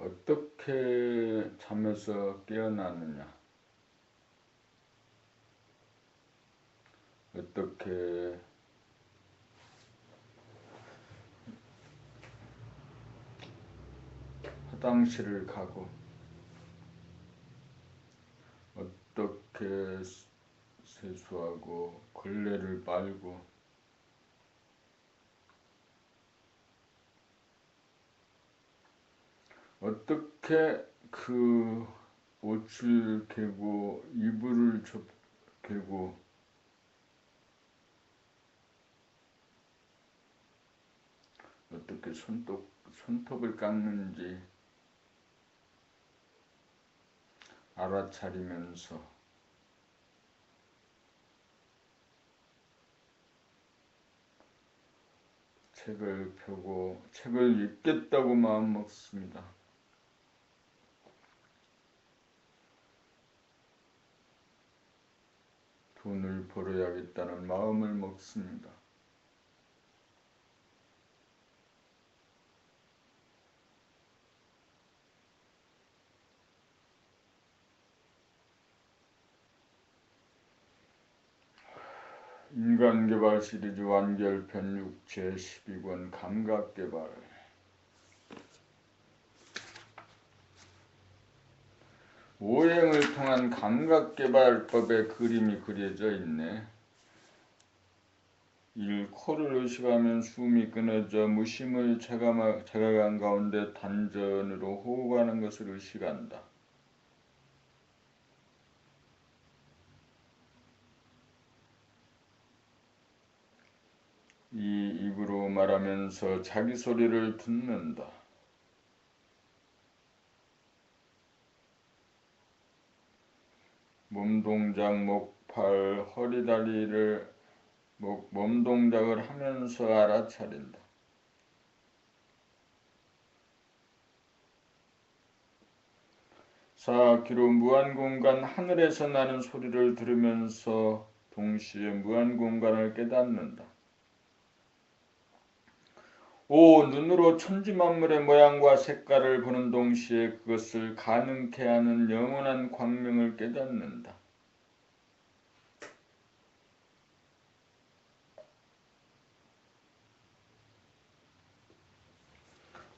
어떻게 잠에서 깨어나느냐, 어떻게 화장실을 가고, 어떻게 세수하고 걸레를 빨고, 어떻게 그 옷을 개고 이불을 개고 어떻게 손톱을 깎는지 알아차리면서 책을 펴고 책을 읽겠다고 마음먹습니다. 돈을 벌어야겠다는 마음을 먹습니다. 인간개발 시리즈 완결편 6 제12권 감각개발. 오행을 통한 감각개발법의 그림이 그려져 있네. 1. 코를 의식하면 숨이 끊어져 무심을 자각한 가운데 단전으로 호흡하는 것을 의식한다. 2. 입으로 말하면서 자기 소리를 듣는다. 몸동작, 목팔, 허리, 다리를 몸동작을 하면서 알아차린다. 4. 귀로 무한공간 하늘에서 나는 소리를 들으면서 동시에 무한공간을 깨닫는다. 5. 눈으로 천지만물의 모양과 색깔을 보는 동시에 그것을 가능케 하는 영원한 광명을 깨닫는다.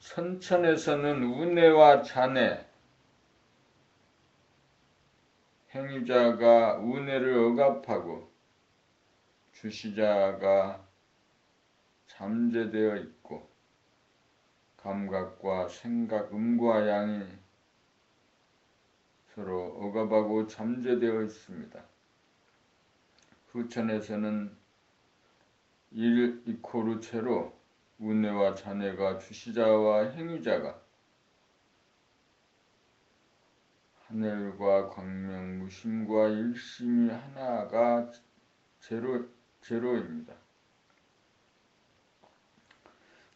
선천에서는 우뇌와 잔해, 행위자가 우뇌를 억압하고 주시자가 잠재되어 있고 감각과 생각, 음과 양이 서로 억압하고 잠재되어 있습니다. 후천에서는 1 이코르 채로 우뇌와 잔해가 주시자와 행위자가 하늘과 광명, 무심과 일심이 하나가 제로입니다.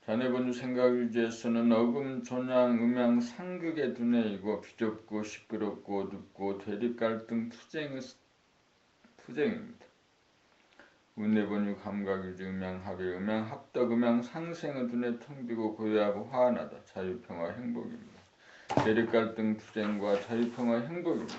잔해본주 생각유지에서는 어금, 존양, 음양, 상극의 두뇌이고 비좁고 시끄럽고 어둡고 대립갈등 투쟁입니다. 우뇌본유 감각유지, 음양, 합일, 음양, 합덕, 음양, 상생의 두뇌 텅비고 고요하고 화환하다. 자유평화, 행복입니다. 대립갈등 투쟁과 자유평화, 행복입니다.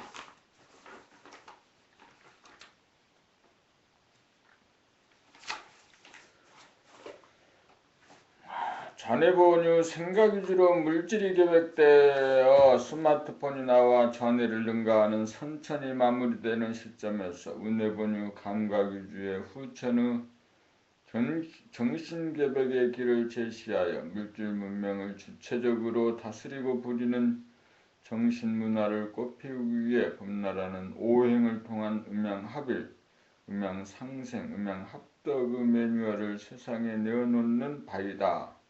잔해본유 생각위주로 물질이 계획되어 스마트폰이 나와 잔해를 능가하는 선천이 마무리되는 시점에서 우뇌본유 감각위주의 후천의 정신계백의 길을 제시하여 물질 문명을 주체적으로 다스리고 부리는 정신문화를 꽃피우기 위해 범람하는 오행을 통한 음양합일, 음양상생, 음양합덕의 매뉴얼을 세상에 내어놓는 바이다.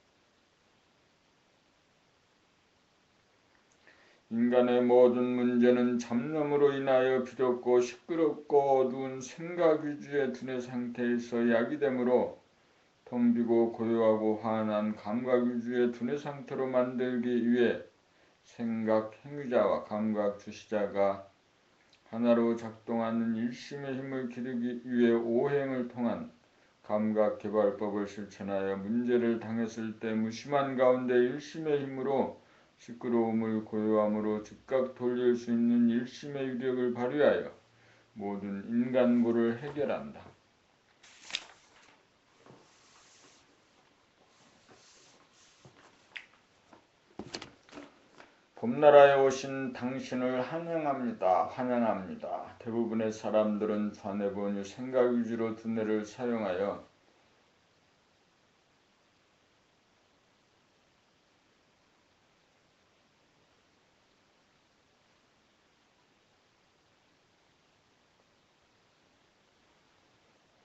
인간의 모든 문제는 잡념으로 인하여 비좁고 시끄럽고 어두운 생각위주의 두뇌 상태에서 야기되므로 텅비고 고요하고 환한 감각위주의 두뇌 상태로 만들기 위해 생각 행위자와 감각 주시자가 하나로 작동하는 일심의 힘을 기르기 위해 오행을 통한 감각개발법을 실천하여 문제를 당했을 때 무심한 가운데 일심의 힘으로 시끄러움을 고요함으로 즉각 돌릴 수 있는 일심의 위력을 발휘하여 모든 인간고를 해결한다. 봄나라에 오신 당신을 환영합니다. 환영합니다. 대부분의 사람들은 좌뇌본유 생각 위주로 두뇌를 사용하여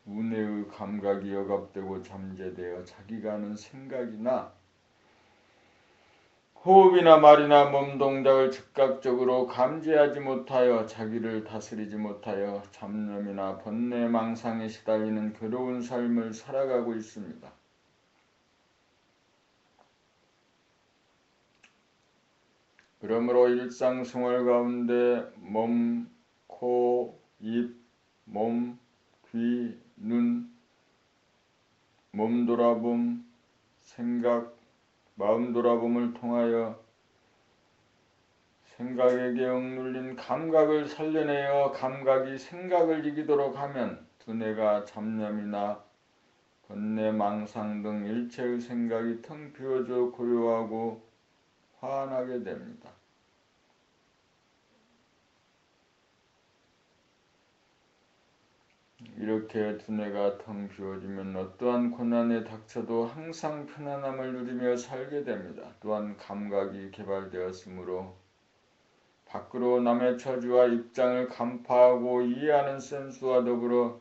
우뇌의 감각이 억압되고 잠재되어 자기가 하는 생각이나 호흡이나 말이나 몸 동작을 즉각적으로 감지하지 못하여 자기를 다스리지 못하여 잡념이나 번뇌 망상에 시달리는 괴로운 삶을 살아가고 있습니다. 그러므로 일상생활 가운데 몸, 코, 입, 몸, 귀, 눈, 몸 돌아봄, 생각, 마음 돌아봄을 통하여 생각에게 억눌린 감각을 살려내어 감각이 생각을 이기도록 하면 두뇌가 잡념이나 번뇌, 망상 등 일체의 생각이 텅 비어져 고요하고 환하게 됩니다. 이렇게 두뇌가 텅 비워지면 어떠한 고난에 닥쳐도 항상 편안함을 누리며 살게 됩니다. 또한 감각이 개발되었으므로 밖으로 남의 처지와 입장을 간파하고 이해하는 센스와 더불어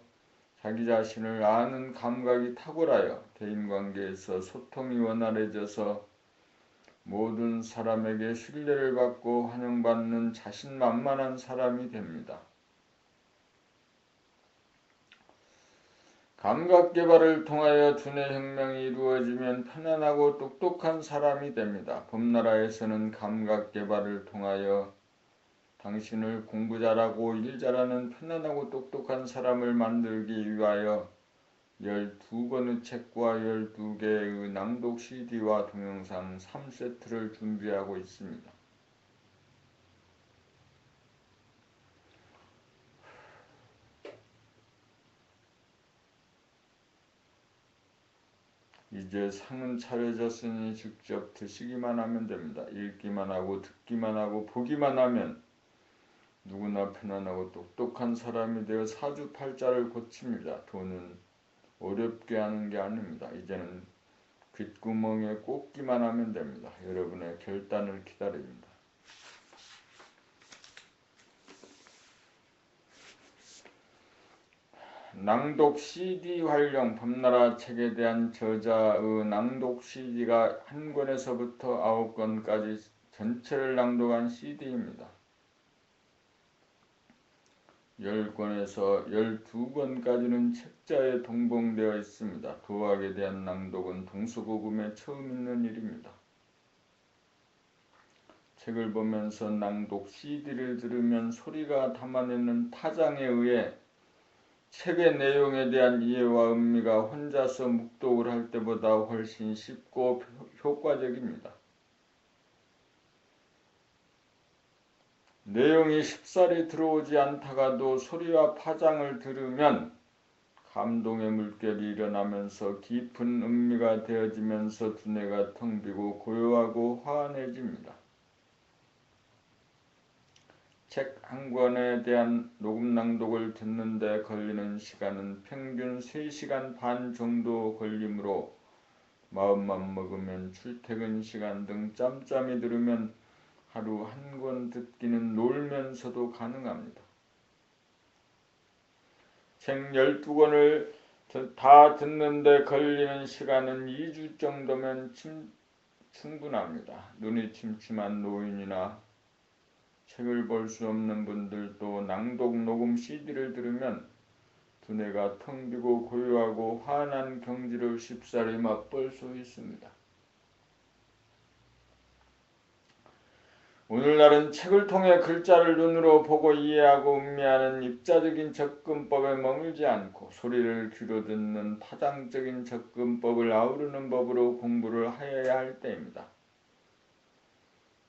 자기 자신을 아는 감각이 탁월하여 대인관계에서 소통이 원활해져서 모든 사람에게 신뢰를 받고 환영받는 자신만만한 사람이 됩니다. 감각 개발을 통하여 두뇌 혁명이 이루어지면 편안하고 똑똑한 사람이 됩니다. 봄나라에서는 감각 개발을 통하여 당신을 공부 잘하고 일 잘하는 편안하고 똑똑한 사람을 만들기 위하여 12권의 책과 12개의 낭독 CD와 동영상 3세트를 준비하고 있습니다. 이제 상은 차려졌으니 직접 드시기만 하면 됩니다. 읽기만 하고 듣기만 하고 보기만 하면 누구나 편안하고 똑똑한 사람이 되어 사주팔자를 고칩니다. 돈은 어렵게 하는 게 아닙니다. 이제는 귓구멍에 꽂기만 하면 됩니다. 여러분의 결단을 기다립니다. 낭독 CD 활용 봄나라 책에 대한 저자의 낭독 CD가 한 권에서부터 9권까지 전체를 낭독한 CD입니다. 10권에서 12권까지는 책자에 동봉되어 있습니다. 도학에 대한 낭독은 동서고금에 처음 있는 일입니다. 책을 보면서 낭독 CD를 들으면 소리가 담아내는 타장에 의해 책의 내용에 대한 이해와 의미가 혼자서 묵독을 할 때보다 훨씬 쉽고 효과적입니다. 내용이 쉽사리 들어오지 않다가도 소리와 파장을 들으면 감동의 물결이 일어나면서 깊은 음미가 되어지면서 두뇌가 텅 비고 고요하고 환해집니다. 책 한 권에 대한 녹음 낭독을 듣는 데 걸리는 시간은 평균 3시간 반 정도 걸리므로 마음만 먹으면 출퇴근 시간 등 짬짬이 들으면 하루 한 권 듣기는 놀면서도 가능합니다. 책 12권을 다 듣는데 걸리는 시간은 2주 정도면 충분합니다. 눈이 침침한 노인이나 책을 볼 수 없는 분들도 낭독 녹음 CD를 들으면 두뇌가 텅 비고 고요하고 환한 경지를 쉽사리 맛볼 수 있습니다. 오늘날은 책을 통해 글자를 눈으로 보고 이해하고 음미하는 입자적인 접근법에 머물지 않고 소리를 귀로 듣는 파장적인 접근법을 아우르는 법으로 공부를 하여야 할 때입니다.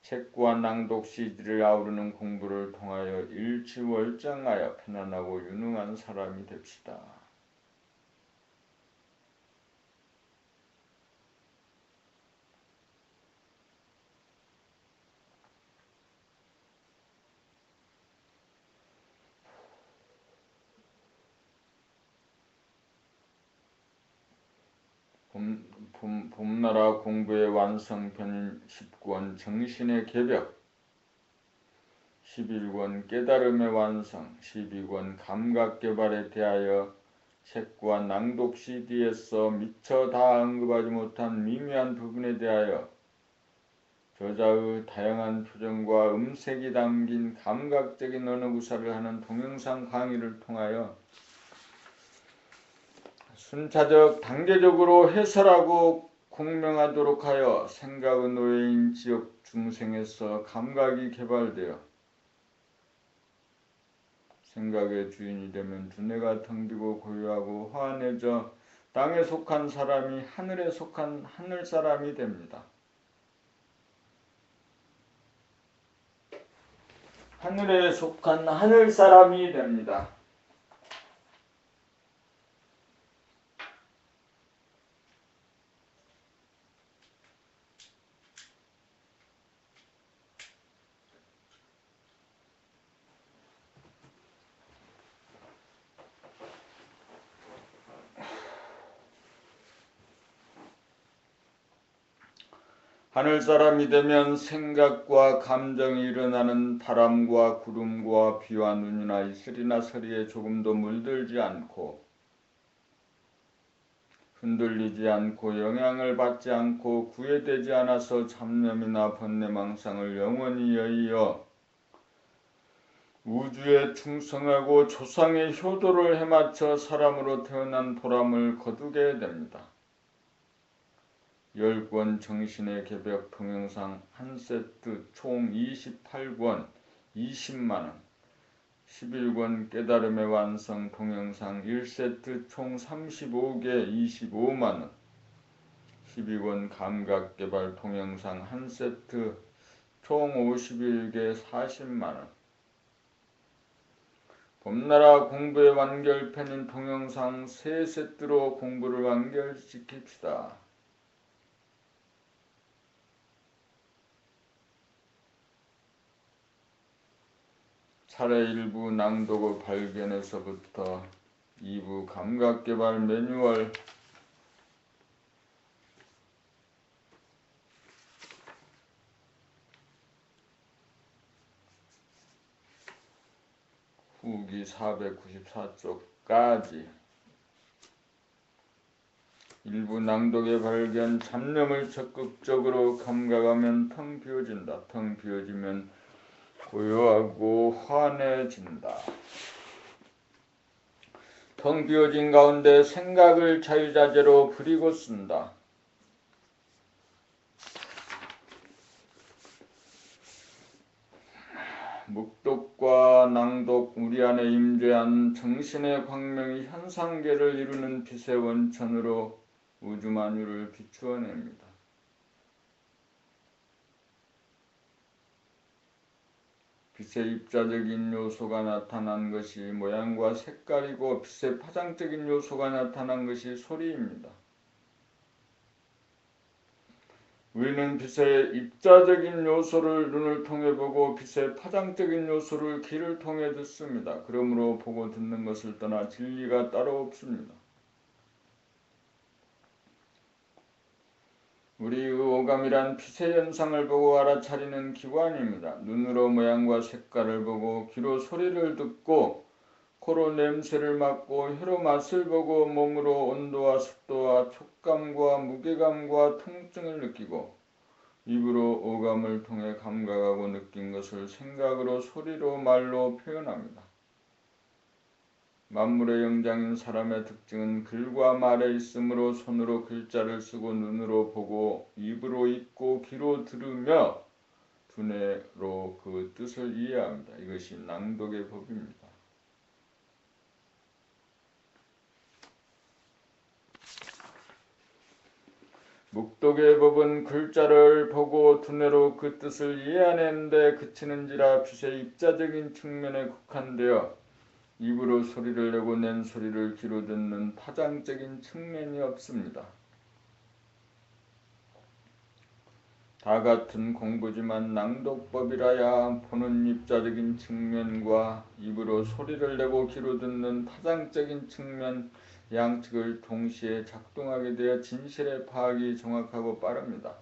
책과 낭독 CD를 아우르는 공부를 통하여 일취월장하여 편안하고 유능한 사람이 됩시다. 봄나라 공부의 완성편인 10권 정신의 개벽, 11권 깨달음의 완성, 12권 감각개발에 대하여 책과 낭독 CD에서 미처 다 언급하지 못한 미묘한 부분에 대하여 저자의 다양한 표정과 음색이 담긴 감각적인 언어 구사를 하는 동영상 강의를 통하여 순차적 단계적으로 해설하고 공명하도록 하여 생각의 노예인 지역 중생에서 감각이 개발되어 생각의 주인이 되면 두뇌가 텅비고 고요하고 화안해져 땅에 속한 사람이 하늘에 속한 하늘 사람이 됩니다. 하늘에 속한 하늘 사람이 됩니다. 하늘 사람이 되면 생각과 감정이 일어나는 바람과 구름과 비와 눈이나 이슬이나 서리에 조금도 물들지 않고 흔들리지 않고 영향을 받지 않고 구애되지 않아서 잡념이나 번뇌망상을 영원히 여의어 우주에 충성하고 조상의 효도를 해맞춰 사람으로 태어난 보람을 거두게 됩니다. 10권 정신의 개벽 동영상 한 세트 총 28권 20만원, 11권 깨달음의 완성 동영상 1세트 총 35개 25만원, 12권 감각개발 동영상 한 세트 총 51개 40만원, 봄나라 공부의 완결편인 동영상 3세트로 공부를 완결시킵시다. 차례 1부 낭독의 발견에서부터 2부 감각개발 매뉴얼, 후기 494쪽까지 1부 낭독의 발견, 잡념을 적극적으로 감각하면 텅 비워진다. 텅 비워지면 고요하고 환해진다. 텅 비워진 가운데 생각을 자유자재로 부리고 쓴다. 묵독과 낭독, 우리 안에 임재한 정신의 광명이 현상계를 이루는 빛의 원천으로 우주만유를 비추어냅니다. 빛의 입자적인 요소가 나타난 것이 모양과 색깔이고 빛의 파장적인 요소가 나타난 것이 소리입니다. 우리는 빛의 입자적인 요소를 눈을 통해 보고 빛의 파장적인 요소를 귀를 통해 듣습니다. 그러므로 보고 듣는 것을 떠나 진리가 따로 없습니다. 우리의 오감이란 빛의 현상을 보고 알아차리는 기관입니다. 눈으로 모양과 색깔을 보고 귀로 소리를 듣고 코로 냄새를 맡고 혀로 맛을 보고 몸으로 온도와 습도와 촉감과 무게감과 통증을 느끼고 입으로 오감을 통해 감각하고 느낀 것을 생각으로 소리로 말로 표현합니다. 만물의 영장인 사람의 특징은 글과 말에 있으므로 손으로 글자를 쓰고 눈으로 보고 입으로 읽고 귀로 들으며 두뇌로 그 뜻을 이해합니다. 이것이 낭독의 법입니다. 묵독의 법은 글자를 보고 두뇌로 그 뜻을 이해하는데 그치는지라 빛의 입자적인 측면에 국한되어 입으로 소리를 내고 낸 소리를 귀로 듣는 파장적인 측면이 없습니다. 다 같은 공부지만 낭독법이라야 보는 입자적인 측면과 입으로 소리를 내고 귀로 듣는 파장적인 측면 양측을 동시에 작동하게 되어 진실의 파악이 정확하고 빠릅니다.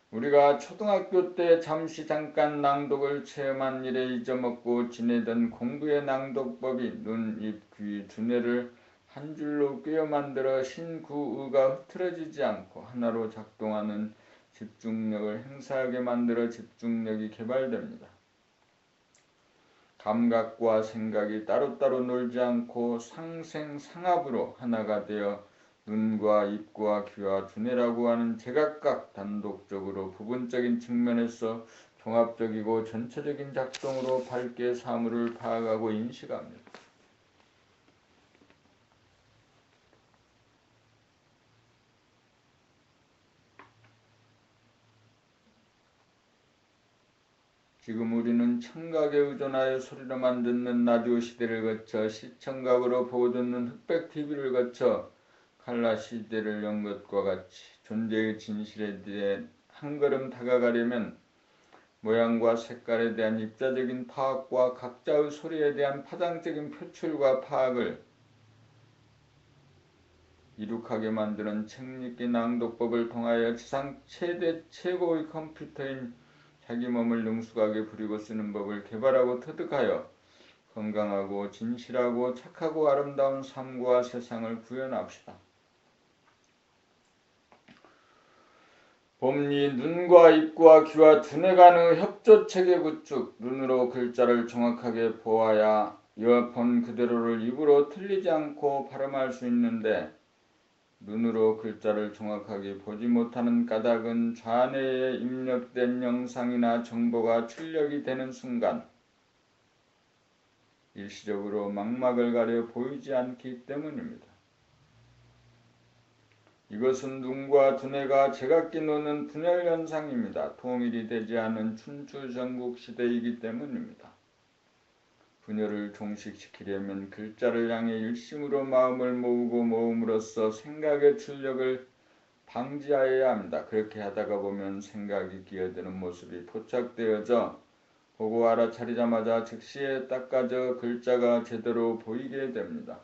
우리가 초등학교 때 잠깐 낭독을 체험한 일에 잊어먹고 지내던 공부의 낭독법이 눈, 입, 귀, 두뇌를 한 줄로 꿰어 만들어 신구의가 흐트러지지 않고 하나로 작동하는 집중력을 행사하게 만들어 집중력이 개발됩니다. 감각과 생각이 따로따로 놀지 않고 상생상합으로 하나가 되어 눈과 입과 귀와 두뇌라고 하는 제각각 단독적으로 부분적인 측면에서 종합적이고 전체적인 작동으로 밝게 사물을 파악하고 인식합니다. 지금 우리는 청각에 의존하여 소리로만 듣는 라디오 시대를 거쳐 시청각으로 보고 듣는 흑백 TV를 거쳐 칼라 시대를 연 것과 같이 존재의 진실에 대해 한 걸음 다가가려면 모양과 색깔에 대한 입자적인 파악과 각자의 소리에 대한 파장적인 표출과 파악을 이룩하게 만드는 책읽기 낭독법을 통하여 지상 최고의 컴퓨터인 자기 몸을 능숙하게 부리고 쓰는 법을 개발하고 터득하여 건강하고 진실하고 착하고 아름다운 삶과 세상을 구현합시다. 봄리 눈과 입과 귀와 두뇌 간의 협조체계 구축. 눈으로 글자를 정확하게 보아야 본 그대로를 입으로 틀리지 않고 발음할 수 있는데 눈으로 글자를 정확하게 보지 못하는 까닭은 좌뇌에 입력된 영상이나 정보가 출력이 되는 순간 일시적으로 망막을 가려 보이지 않기 때문입니다. 이것은 눈과 두뇌가 제각기 노는 분열현상입니다. 통일이 되지 않은 춘추전국 시대이기 때문입니다. 분열을 종식시키려면 글자를 향해 일심으로 마음을 모으고 모음으로써 생각의 출력을 방지하여야 합니다. 그렇게 하다가 보면 생각이 기어드는 모습이 포착되어져 보고 알아차리자마자 즉시에 닦아져 글자가 제대로 보이게 됩니다.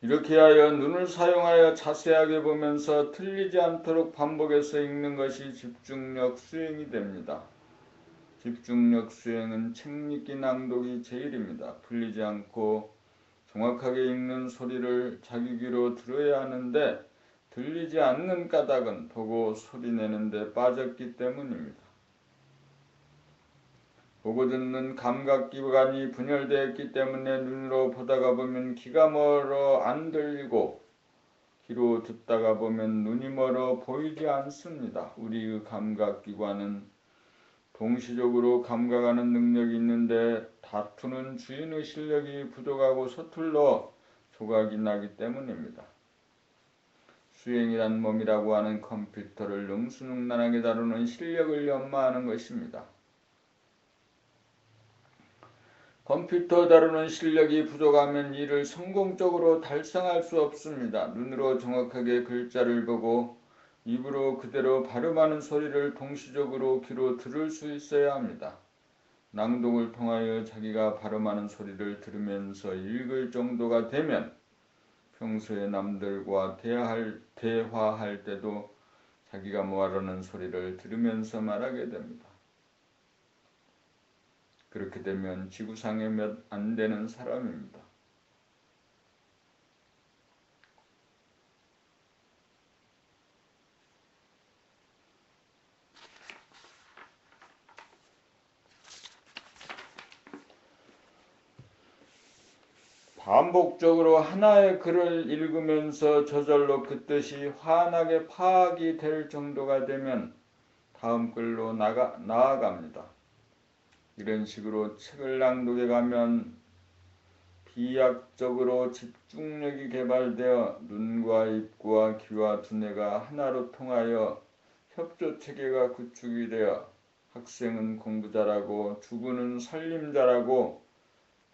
이렇게 하여 눈을 사용하여 자세하게 보면서 틀리지 않도록 반복해서 읽는 것이 집중력 수행이 됩니다. 집중력 수행은 책읽기 낭독이 제일입니다. 풀리지 않고 정확하게 읽는 소리를 자기 귀로 들어야 하는데 들리지 않는 까닭은 보고 소리내는 데 빠졌기 때문입니다. 보고 듣는 감각기관이 분열되었기 때문에 눈으로 보다가 보면 귀가 멀어 안 들리고 귀로 듣다가 보면 눈이 멀어 보이지 않습니다. 우리의 감각기관은 동시적으로 감각하는 능력이 있는데 다투는 주인의 실력이 부족하고 서툴러 조각이 나기 때문입니다. 수행이란 몸이라고 하는 컴퓨터를 능수능란하게 다루는 실력을 연마하는 것입니다. 컴퓨터 다루는 실력이 부족하면 이를 성공적으로 달성할 수 없습니다. 눈으로 정확하게 글자를 보고 입으로 그대로 발음하는 소리를 동시적으로 귀로 들을 수 있어야 합니다. 낭독을 통하여 자기가 발음하는 소리를 들으면서 읽을 정도가 되면 평소에 남들과 대화할 때도 자기가 말하는 소리를 들으면서 말하게 됩니다. 그렇게 되면 지구상에 몇 안 되는 사람입니다. 반복적으로 하나의 글을 읽으면서 저절로 그 뜻이 환하게 파악이 될 정도가 되면 다음 글로 나아갑니다. 이런 식으로 책을 낭독해 가면 비약적으로 집중력이 개발되어 눈과 입과 귀와 두뇌가 하나로 통하여 협조체계가 구축이 되어 학생은 공부 잘하고 주부는 살림 잘하고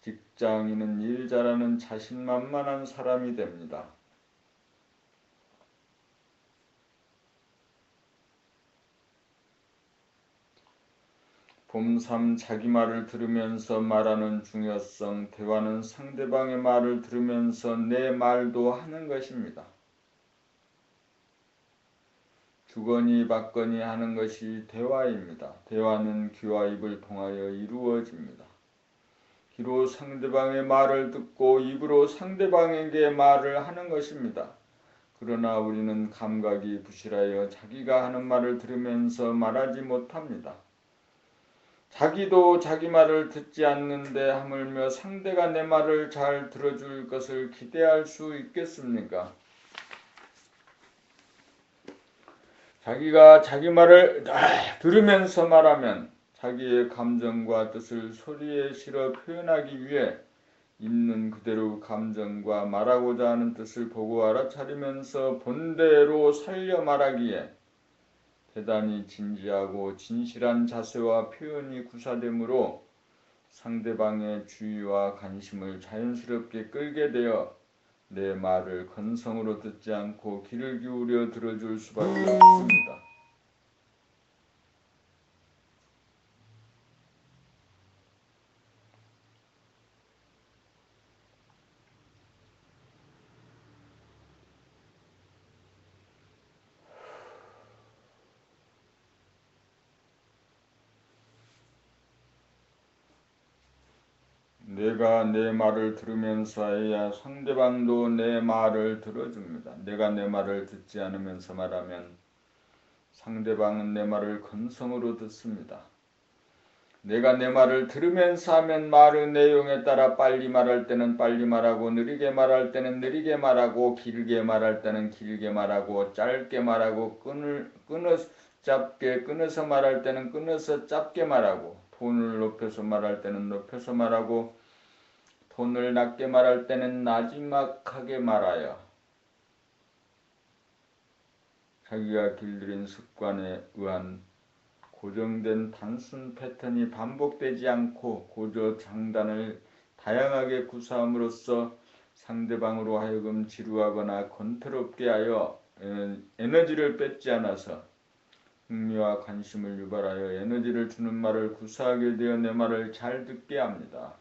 직장인은 일 잘하는 자신만만한 사람이 됩니다. 봄3 자기 말을 들으면서 말하는 중요성, 대화는 상대방의 말을 들으면서 내 말도 하는 것입니다. 주거니 받거니 하는 것이 대화입니다. 대화는 귀와 입을 통하여 이루어집니다. 귀로 상대방의 말을 듣고 입으로 상대방에게 말을 하는 것입니다. 그러나 우리는 감각이 부실하여 자기가 하는 말을 들으면서 말하지 못합니다. 자기도 자기 말을 듣지 않는데 하물며 상대가 내 말을 잘 들어줄 것을 기대할 수 있겠습니까? 자기가 자기 말을 들으면서 말하면 자기의 감정과 뜻을 소리에 실어 표현하기 위해 있는 그대로 감정과 말하고자 하는 뜻을 보고 알아차리면서 본대로 살려 말하기에 대단히 진지하고 진실한 자세와 표현이 구사되므로 상대방의 주의와 관심을 자연스럽게 끌게 되어 내 말을 건성으로 듣지 않고 귀를 기울여 들어줄 수밖에 없습니다. 내가 내 말을 들으면서 해야 상대방도 내 말을 들어줍니다. 내가 내 말을 듣지 않으면서 말하면 상대방은 내 말을 건성으로 듣습니다. 내가 내 말을 들으면서 하면 말의 내용에 따라 빨리 말할 때는 빨리 말하고 느리게 말할 때는 느리게 말하고 길게 말할 때는 길게 말하고 짧게 말하고 끊어서 말할 때는 끊어서 짧게 말하고 톤을 높여서 말할 때는 높여서 말하고 톤을 낮게 말할 때는 나지막하게 말하여 자기가 길들인 습관에 의한 고정된 단순 패턴이 반복되지 않고 고저 장단을 다양하게 구사함으로써 상대방으로 하여금 지루하거나 권태롭게 하여 에너지를 뺏지 않아서 흥미와 관심을 유발하여 에너지를 주는 말을 구사하게 되어 내 말을 잘 듣게 합니다.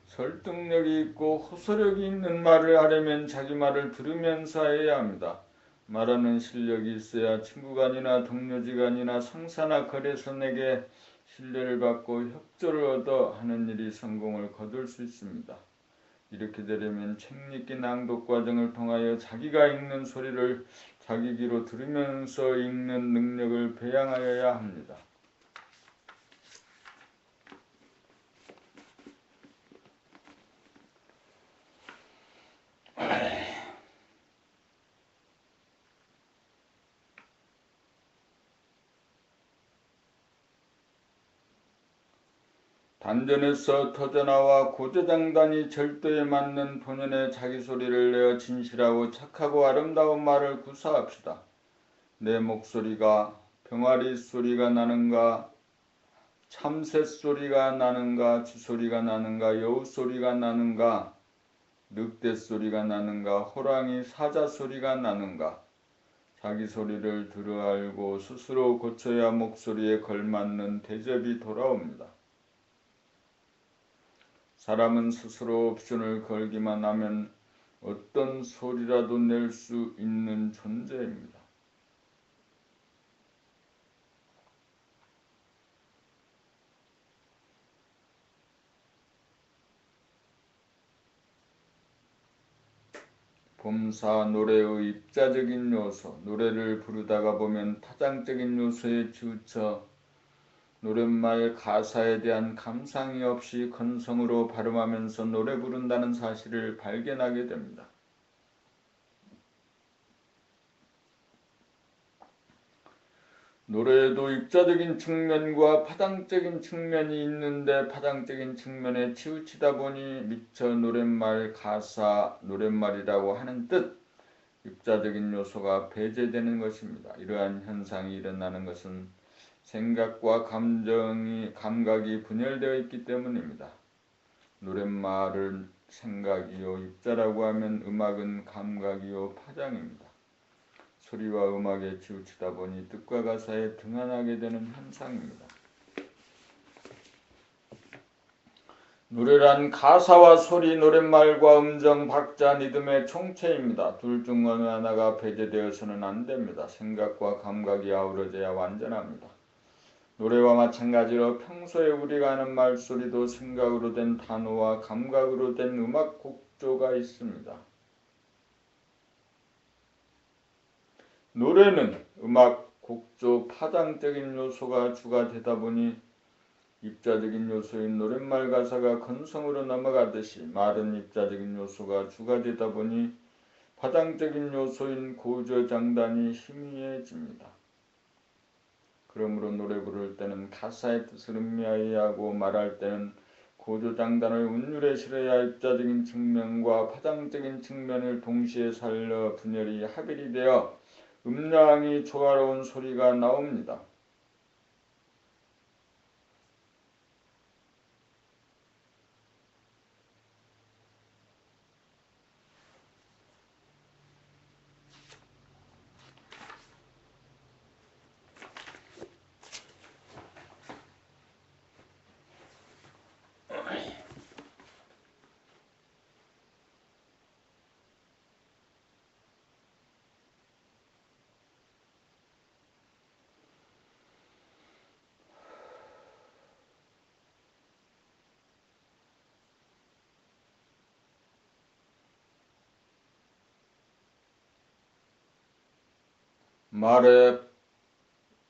설득력이 있고 호소력이 있는 말을 하려면 자기 말을 들으면서 해야 합니다. 말하는 실력이 있어야 친구간이나 동료지간이나 상사나 거래선에게 신뢰를 받고 협조를 얻어 하는 일이 성공을 거둘 수 있습니다. 이렇게 되려면 책 읽기 낭독 과정을 통하여 자기가 읽는 소리를 자기 귀로 들으면서 읽는 능력을 배양하여야 합니다. 단전에서 터져나와 고저장단이 절도에 맞는 본연의 자기 소리를 내어 진실하고 착하고 아름다운 말을 구사합시다. 내 목소리가 병아리 소리가 나는가, 참새 소리가 나는가, 쥐소리가 나는가, 여우 소리가 나는가, 늑대 소리가 나는가, 호랑이 사자 소리가 나는가. 자기 소리를 들어 알고 스스로 고쳐야 목소리에 걸맞는 대접이 돌아옵니다. 사람은 스스로 옵션을 걸기만 하면 어떤 소리라도 낼 수 있는 존재입니다. 봄사 노래의 입자적인 요소, 노래를 부르다가 보면 타장적인 요소에 치우쳐 노랫말 가사에 대한 감상이 없이 건성으로 발음하면서 노래 부른다는 사실을 발견하게 됩니다. 노래에도 입자적인 측면과 파장적인 측면이 있는데 파장적인 측면에 치우치다 보니 미처 노랫말 가사, 노랫말이라고 하는 뜻, 입자적인 요소가 배제되는 것입니다. 이러한 현상이 일어나는 것은 생각과 감각이 분열되어 있기 때문입니다. 노랫말은 생각이요, 입자라고 하면 음악은 감각이요, 파장입니다. 소리와 음악에 치우치다 보니 뜻과 가사에 등한하게 되는 현상입니다. 노래란 가사와 소리, 노랫말과 음정, 박자, 리듬의 총체입니다. 둘 중 어느 하나가 배제되어서는 안 됩니다. 생각과 감각이 아우러져야 완전합니다. 노래와 마찬가지로 평소에 우리가 하는 말소리도 생각으로 된 단어와 감각으로 된 음악 곡조가 있습니다. 노래는 음악, 곡조, 파장적인 요소가 주가 되다 보니 입자적인 요소인 노랫말 가사가 건성으로 넘어가듯이 말은 입자적인 요소가 주가 되다 보니 파장적인 요소인 고저장단이 희미해집니다. 그러므로 노래 부를 때는 가사의 뜻을 음미하여야 하고 말할 때는 고조장단을 운율에 실어야 입자적인 측면과 파장적인 측면을 동시에 살려 분열이 합일이 되어 음량이 조화로운 소리가 나옵니다. 말의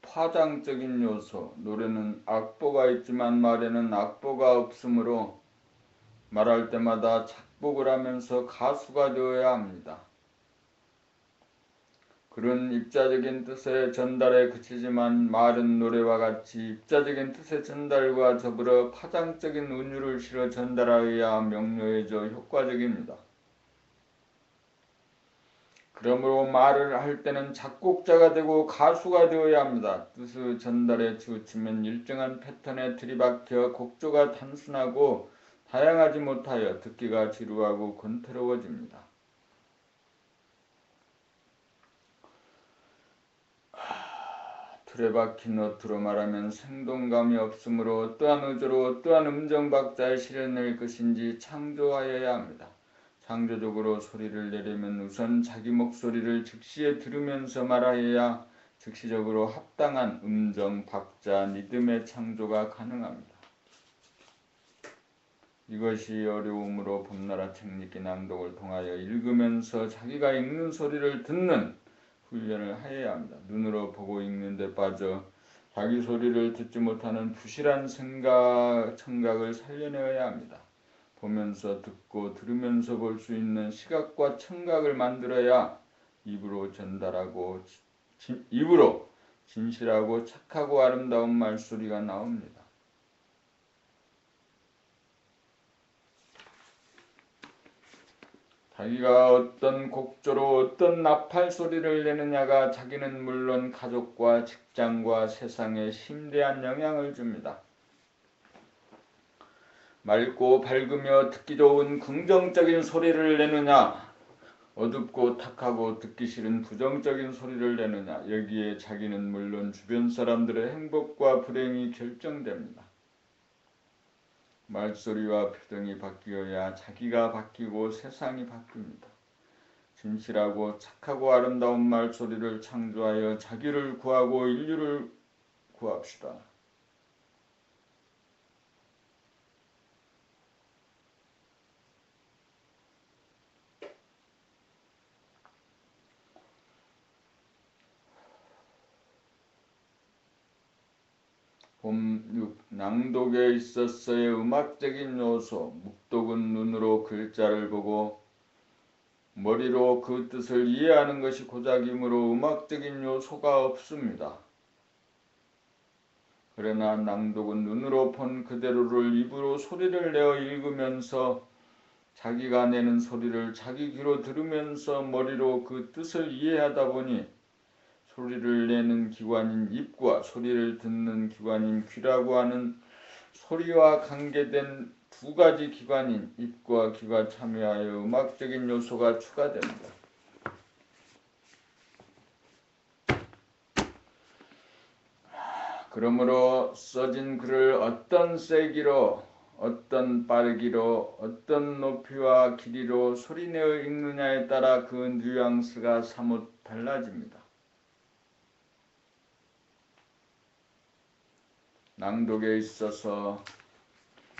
파장적인 요소, 노래는 악보가 있지만 말에는 악보가 없으므로 말할 때마다 작곡을 하면서 가수가 되어야 합니다. 글은 입자적인 뜻의 전달에 그치지만 말은 노래와 같이 입자적인 뜻의 전달과 더불어 파장적인 운율을 실어 전달하여야 명료해져 효과적입니다. 그러므로 말을 할 때는 작곡자가 되고 가수가 되어야 합니다. 뜻의 전달에 치우치면 일정한 패턴에 들이박혀 곡조가 단순하고 다양하지 못하여 듣기가 지루하고 권태로워집니다. 틀에 박힌 노트로 말하면 생동감이 없으므로 어떠한 의도로 어떠한 음정박자에 실어낼 것인지 창조하여야 합니다. 창조적으로 소리를 내려면 우선 자기 목소리를 즉시에 들으면서 말하여야 즉시적으로 합당한 음정, 박자, 리듬의 창조가 가능합니다. 이것이 어려우므로 봄나라 책읽기 낭독을 통하여 읽으면서 자기가 읽는 소리를 듣는 훈련을 하여야 합니다. 눈으로 보고 읽는 데 빠져 자기 소리를 듣지 못하는 부실한 청각을 살려내어야 합니다. 보면서 듣고 들으면서 볼 수 있는 시각과 청각을 만들어야 입으로 전달하고 입으로 진실하고 착하고 아름다운 말소리가 나옵니다. 자기가 어떤 곡조로 어떤 나팔 소리를 내느냐가 자기는 물론 가족과 직장과 세상에 심대한 영향을 줍니다. 맑고 밝으며 듣기 좋은 긍정적인 소리를 내느냐, 어둡고 탁하고 듣기 싫은 부정적인 소리를 내느냐, 여기에 자기는 물론 주변 사람들의 행복과 불행이 결정됩니다. 말소리와 표정이 바뀌어야 자기가 바뀌고 세상이 바뀝니다. 진실하고 착하고 아름다운 말소리를 창조하여 자기를 구하고 인류를 구합시다. 봄 6. 낭독에 있어서의 음악적인 요소. 묵독은 눈으로 글자를 보고 머리로 그 뜻을 이해하는 것이 고작이므로 음악적인 요소가 없습니다. 그러나 낭독은 눈으로 본 그대로를 입으로 소리를 내어 읽으면서 자기가 내는 소리를 자기 귀로 들으면서 머리로 그 뜻을 이해하다 보니 소리를 내는 기관인 입과 소리를 듣는 기관인 귀라고 하는 소리와 관계된 두 가지 기관인 입과 귀가 참여하여 음악적인 요소가 추가됩니다. 그러므로 써진 글을 어떤 세기로, 어떤 빠르기로, 어떤 높이와 길이로 소리내어 읽느냐에 따라 그 뉘앙스가 사뭇 달라집니다. 낭독에 있어서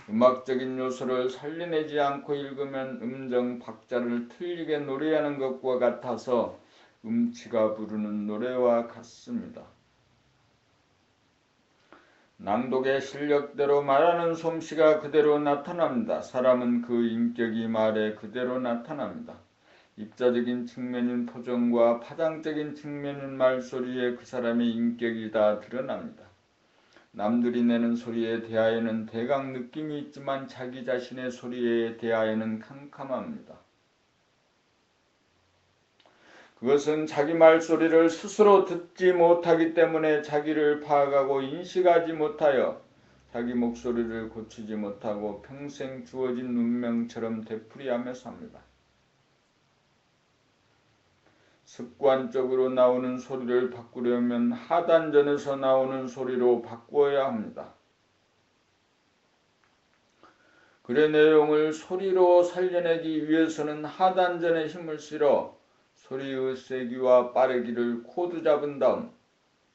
음악적인 요소를 살려내지 않고 읽으면 음정 박자를 틀리게 노래하는 것과 같아서 음치가 부르는 노래와 같습니다. 낭독의 실력대로 말하는 솜씨가 그대로 나타납니다. 사람은 그 인격이 말에 그대로 나타납니다. 입자적인 측면인 표정과 파장적인 측면인 말소리에 그 사람의 인격이 다 드러납니다. 남들이 내는 소리에 대하여는 대강 느낌이 있지만 자기 자신의 소리에 대하여는 캄캄합니다. 그것은 자기 말소리를 스스로 듣지 못하기 때문에 자기를 파악하고 인식하지 못하여 자기 목소리를 고치지 못하고 평생 주어진 운명처럼 되풀이하며 삽니다. 습관적으로 나오는 소리를 바꾸려면 하단전에서 나오는 소리로 바꾸어야 합니다. 글의 내용을 소리로 살려내기 위해서는 하단전에 힘을 실어 소리의 세기와 빠르기를 코드 잡은 다음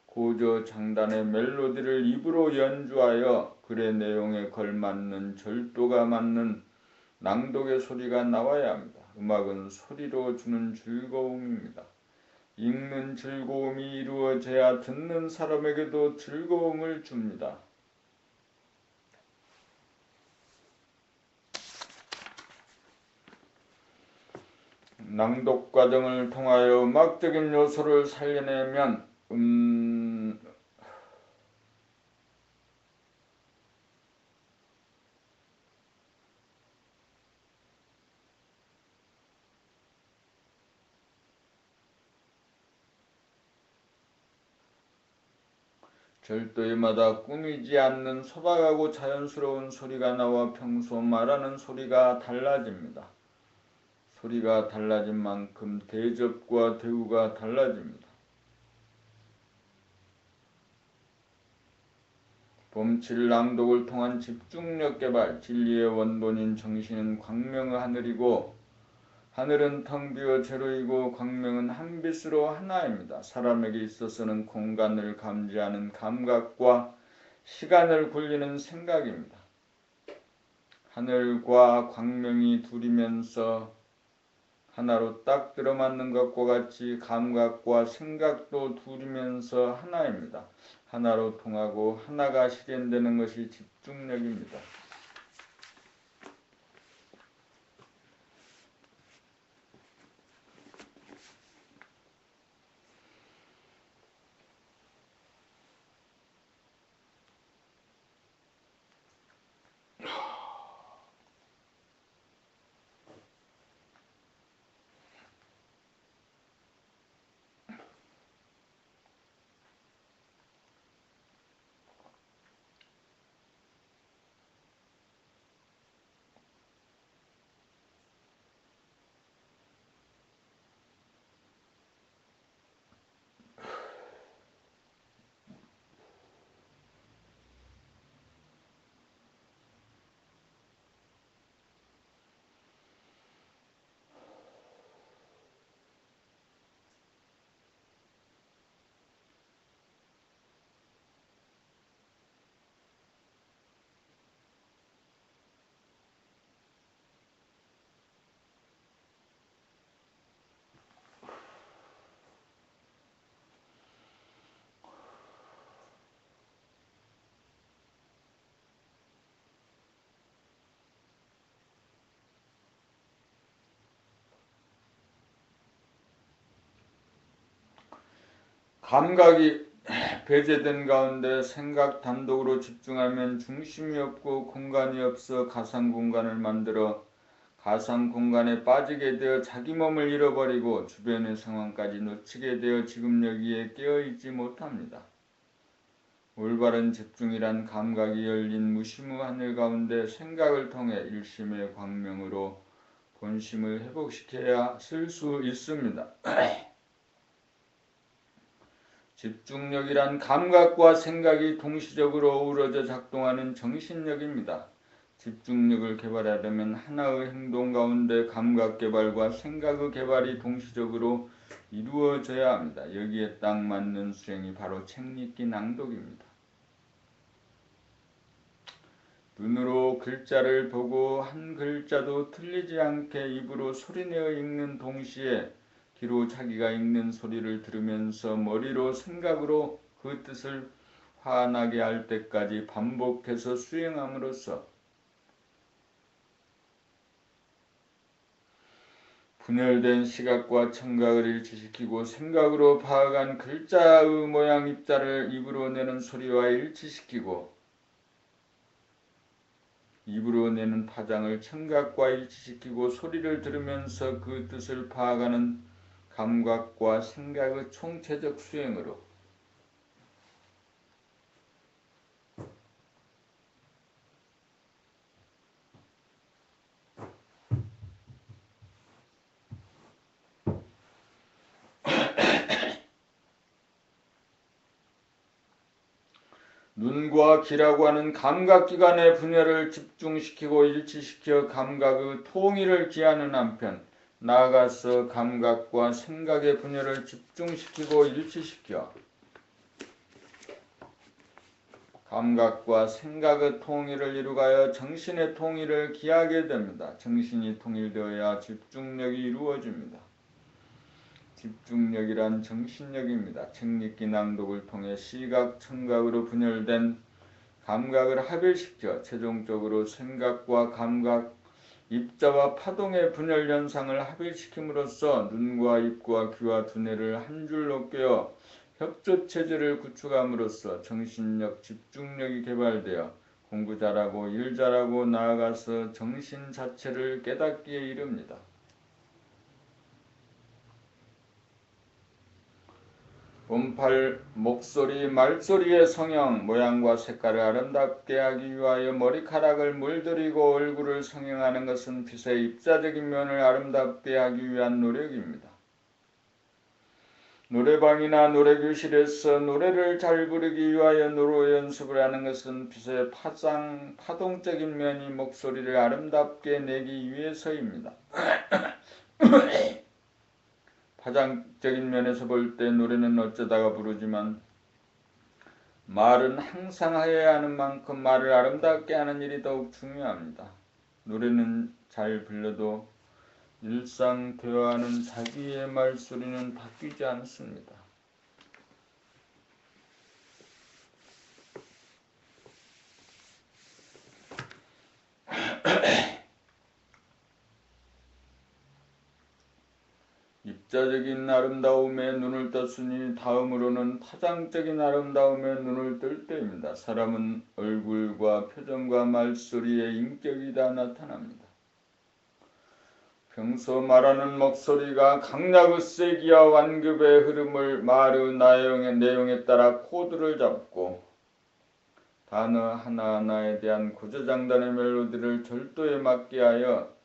고저 장단의 멜로디를 입으로 연주하여 글의 내용에 걸맞는 절도가 맞는 낭독의 소리가 나와야 합니다. 음악은 소리로 주는 즐거움입니다. 읽는 즐거움이 이루어져야 듣는 사람에게도 즐거움을 줍니다. 낭독 과정을 통하여 음악적인 요소를 살려내면 절도에마다 꾸미지 않는 소박하고 자연스러운 소리가 나와 평소 말하는 소리가 달라집니다. 소리가 달라진 만큼 대접과 대우가 달라집니다. 범칠 낭독을 통한 집중력 개발, 진리의 원본인 정신은 광명의 하늘이고 하늘은 텅 비어 제로이고 광명은 한 빛으로 하나입니다. 사람에게 있어서는 공간을 감지하는 감각과 시간을 굴리는 생각입니다. 하늘과 광명이 둘이면서 하나로 딱 들어맞는 것과 같이 감각과 생각도 둘이면서 하나입니다. 하나로 통하고 하나가 실현되는 것이 집중력입니다. 감각이 배제된 가운데 생각 단독으로 집중하면 중심이 없고 공간이 없어 가상 공간을 만들어 가상 공간에 빠지게 되어 자기 몸을 잃어버리고 주변의 상황까지 놓치게 되어 지금 여기에 깨어있지 못합니다. 올바른 집중이란 감각이 열린 무심의 하늘 가운데 생각을 통해 일심의 광명으로 본심을 회복시켜야 쓸 수 있습니다. 집중력이란 감각과 생각이 동시적으로 어우러져 작동하는 정신력입니다. 집중력을 개발하려면 하나의 행동 가운데 감각 개발과 생각의 개발이 동시적으로 이루어져야 합니다. 여기에 딱 맞는 수행이 바로 책 읽기 낭독입니다. 눈으로 글자를 보고 한 글자도 틀리지 않게 입으로 소리내어 읽는 동시에 귀로 자기가 읽는 소리를 들으면서 머리로 생각으로 그 뜻을 환하게 할 때까지 반복해서 수행함으로써 분열된 시각과 청각을 일치시키고 생각으로 파악한 글자의 모양 입자를 입으로 내는 소리와 일치시키고 입으로 내는 파장을 청각과 일치시키고 소리를 들으면서 그 뜻을 파악하는 감각과 생각의 총체적 수행으로 눈과 귀라고 하는 감각기관의 분열을 집중시키고 일치시켜 감각의 통일을 기하는 한편 나아가서 감각과 생각의 분열을 집중시키고 일치시켜 감각과 생각의 통일을 이루가여 정신의 통일을 기하게 됩니다. 정신이 통일되어야 집중력이 이루어집니다. 집중력이란 정신력입니다. 책 읽기 낭독을 통해 시각, 청각으로 분열된 감각을 합일시켜 최종적으로 생각과 감각, 입자와 파동의 분열 현상을 합일시킴으로써 눈과 입과 귀와 두뇌를 한 줄로 꿰어 협조체제를 구축함으로써 정신력, 집중력이 개발되어 공부 잘하고 일 잘하고 나아가서 정신 자체를 깨닫기에 이릅니다. 음팔, 목소리, 말소리의 성형, 모양과 색깔을 아름답게 하기 위하여 머리카락을 물들이고 얼굴을 성형하는 것은 빛의 입자적인 면을 아름답게 하기 위한 노력입니다. 노래방이나 노래교실에서 노래를 잘 부르기 위하여 노래 연습을 하는 것은 빛의 파동적인 면이 목소리를 아름답게 내기 위해서입니다. 파장적인 면에서 볼 때 노래는 어쩌다가 부르지만 말은 항상 해야 하는 만큼 말을 아름답게 하는 일이 더욱 중요합니다. 노래는 잘 불러도 일상 대화하는 자기의 말소리는 바뀌지 않습니다. 입자적인 아름다움에 눈을 떴으니 다음으로는 파장적인 아름다움에 눈을 뜰 때입니다. 사람은 얼굴과 표정과 말소리에 인격이 다 나타납니다. 평소 말하는 목소리가 강약의 세기와 완급의 흐름을 말의 내용에 따라 코드를 잡고 단어 하나하나에 대한 고조장단의 멜로디를 절도에 맞게 하여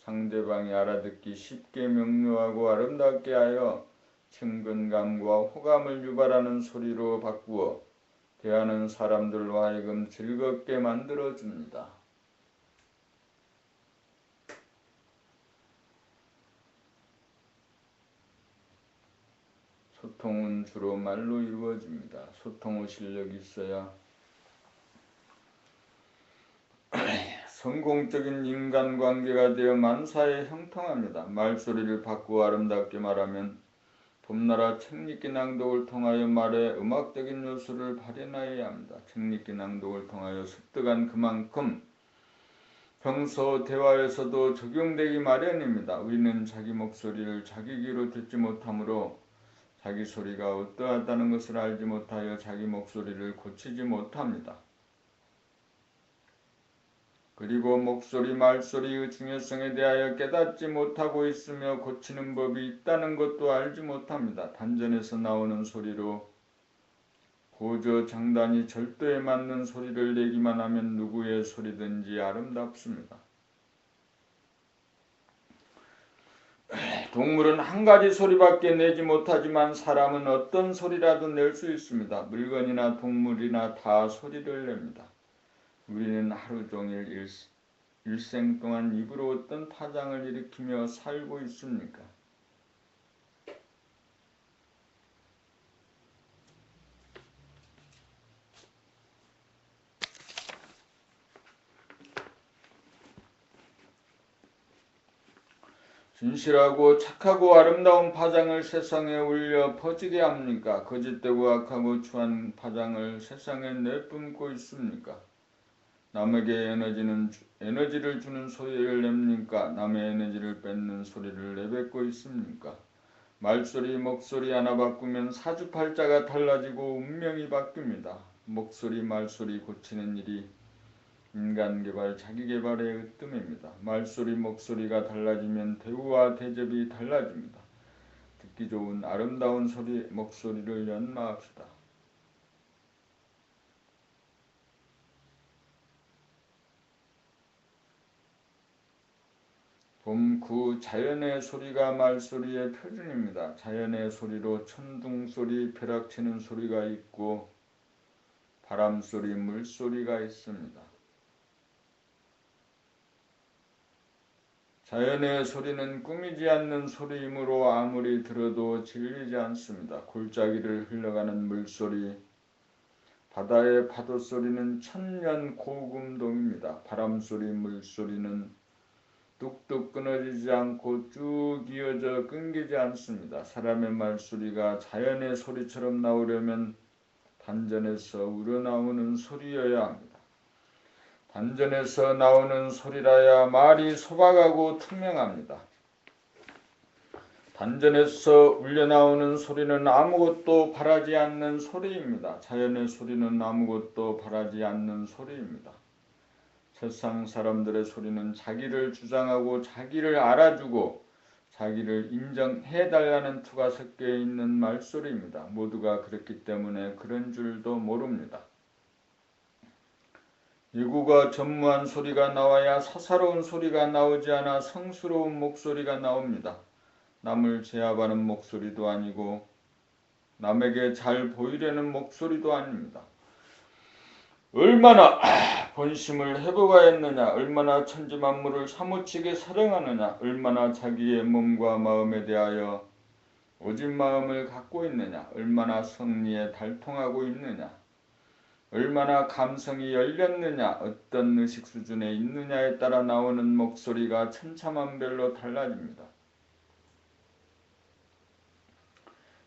상대방이 알아듣기 쉽게 명료하고 아름답게 하여 친근감과 호감을 유발하는 소리로 바꾸어 대하는 사람들로 하여금 즐겁게 만들어줍니다. 소통은 주로 말로 이루어집니다. 소통의 실력이 있어야 성공적인 인간관계가 되어 만사에 형통합니다. 말소리를 바꾸어 아름답게 말하면 봄나라 책 읽기 낭독을 통하여 말에 음악적인 요소를 발현하여야 합니다. 책 읽기 낭독을 통하여 습득한 그만큼 평소 대화에서도 적용되기 마련입니다. 우리는 자기 목소리를 자기 귀로 듣지 못하므로 자기 소리가 어떠하다는 것을 알지 못하여 자기 목소리를 고치지 못합니다. 그리고 목소리, 말소리의 중요성에 대하여 깨닫지 못하고 있으며 고치는 법이 있다는 것도 알지 못합니다. 단전에서 나오는 소리로 고저장단이 절도에 맞는 소리를 내기만 하면 누구의 소리든지 아름답습니다. 동물은 한 가지 소리밖에 내지 못하지만 사람은 어떤 소리라도 낼 수 있습니다. 물건이나 동물이나 다 소리를 냅니다. 우리는 하루 종일 일생 동안 입으로 어떤 파장을 일으키며 살고 있습니까? 진실하고 착하고 아름다운 파장을 세상에 울려 퍼지게 합니까? 거짓되고 악하고 추한 파장을 세상에 내뿜고 있습니까? 남에게 에너지를 주는 소리를 냅니까? 남의 에너지를 뺏는 소리를 내뱉고 있습니까? 말소리, 목소리 하나 바꾸면 사주팔자가 달라지고 운명이 바뀝니다. 목소리, 말소리 고치는 일이 인간개발, 자기개발의 으뜸입니다. 말소리, 목소리가 달라지면 대우와 대접이 달라집니다. 듣기 좋은 아름다운 소리, 목소리를 연마합시다. 봄 자연의 소리가 말소리의 표준입니다. 자연의 소리로 천둥소리, 벼락치는 소리가 있고 바람소리, 물소리가 있습니다. 자연의 소리는 꾸미지 않는 소리이므로 아무리 들어도 질리지 않습니다. 골짜기를 흘러가는 물소리, 바다의 파도소리는 천년 고금동입니다. 바람소리, 물소리는 뚝뚝 끊어지지 않고 쭉 이어져 끊기지 않습니다. 사람의 말소리가 자연의 소리처럼 나오려면 단전에서 우러나오는 소리여야 합니다. 단전에서 나오는 소리라야 말이 소박하고 투명합니다. 단전에서 울려나오는 소리는 아무것도 바라지 않는 소리입니다. 자연의 소리는 아무것도 바라지 않는 소리입니다. 세상 사람들의 소리는 자기를 주장하고 자기를 알아주고 자기를 인정해달라는 투가 섞여 있는 말소리입니다. 모두가 그렇기 때문에 그런 줄도 모릅니다. 예구가 전무한 소리가 나와야 사사로운 소리가 나오지 않아 성스러운 목소리가 나옵니다. 남을 제압하는 목소리도 아니고 남에게 잘 보이려는 목소리도 아닙니다. 얼마나 본심을 회복하였느냐, 얼마나 천지만물을 사무치게 사랑하느냐, 얼마나 자기의 몸과 마음에 대하여 오직 마음을 갖고 있느냐, 얼마나 성리에 달통하고 있느냐, 얼마나 감성이 열렸느냐, 어떤 의식 수준에 있느냐에 따라 나오는 목소리가 천차만별로 달라집니다.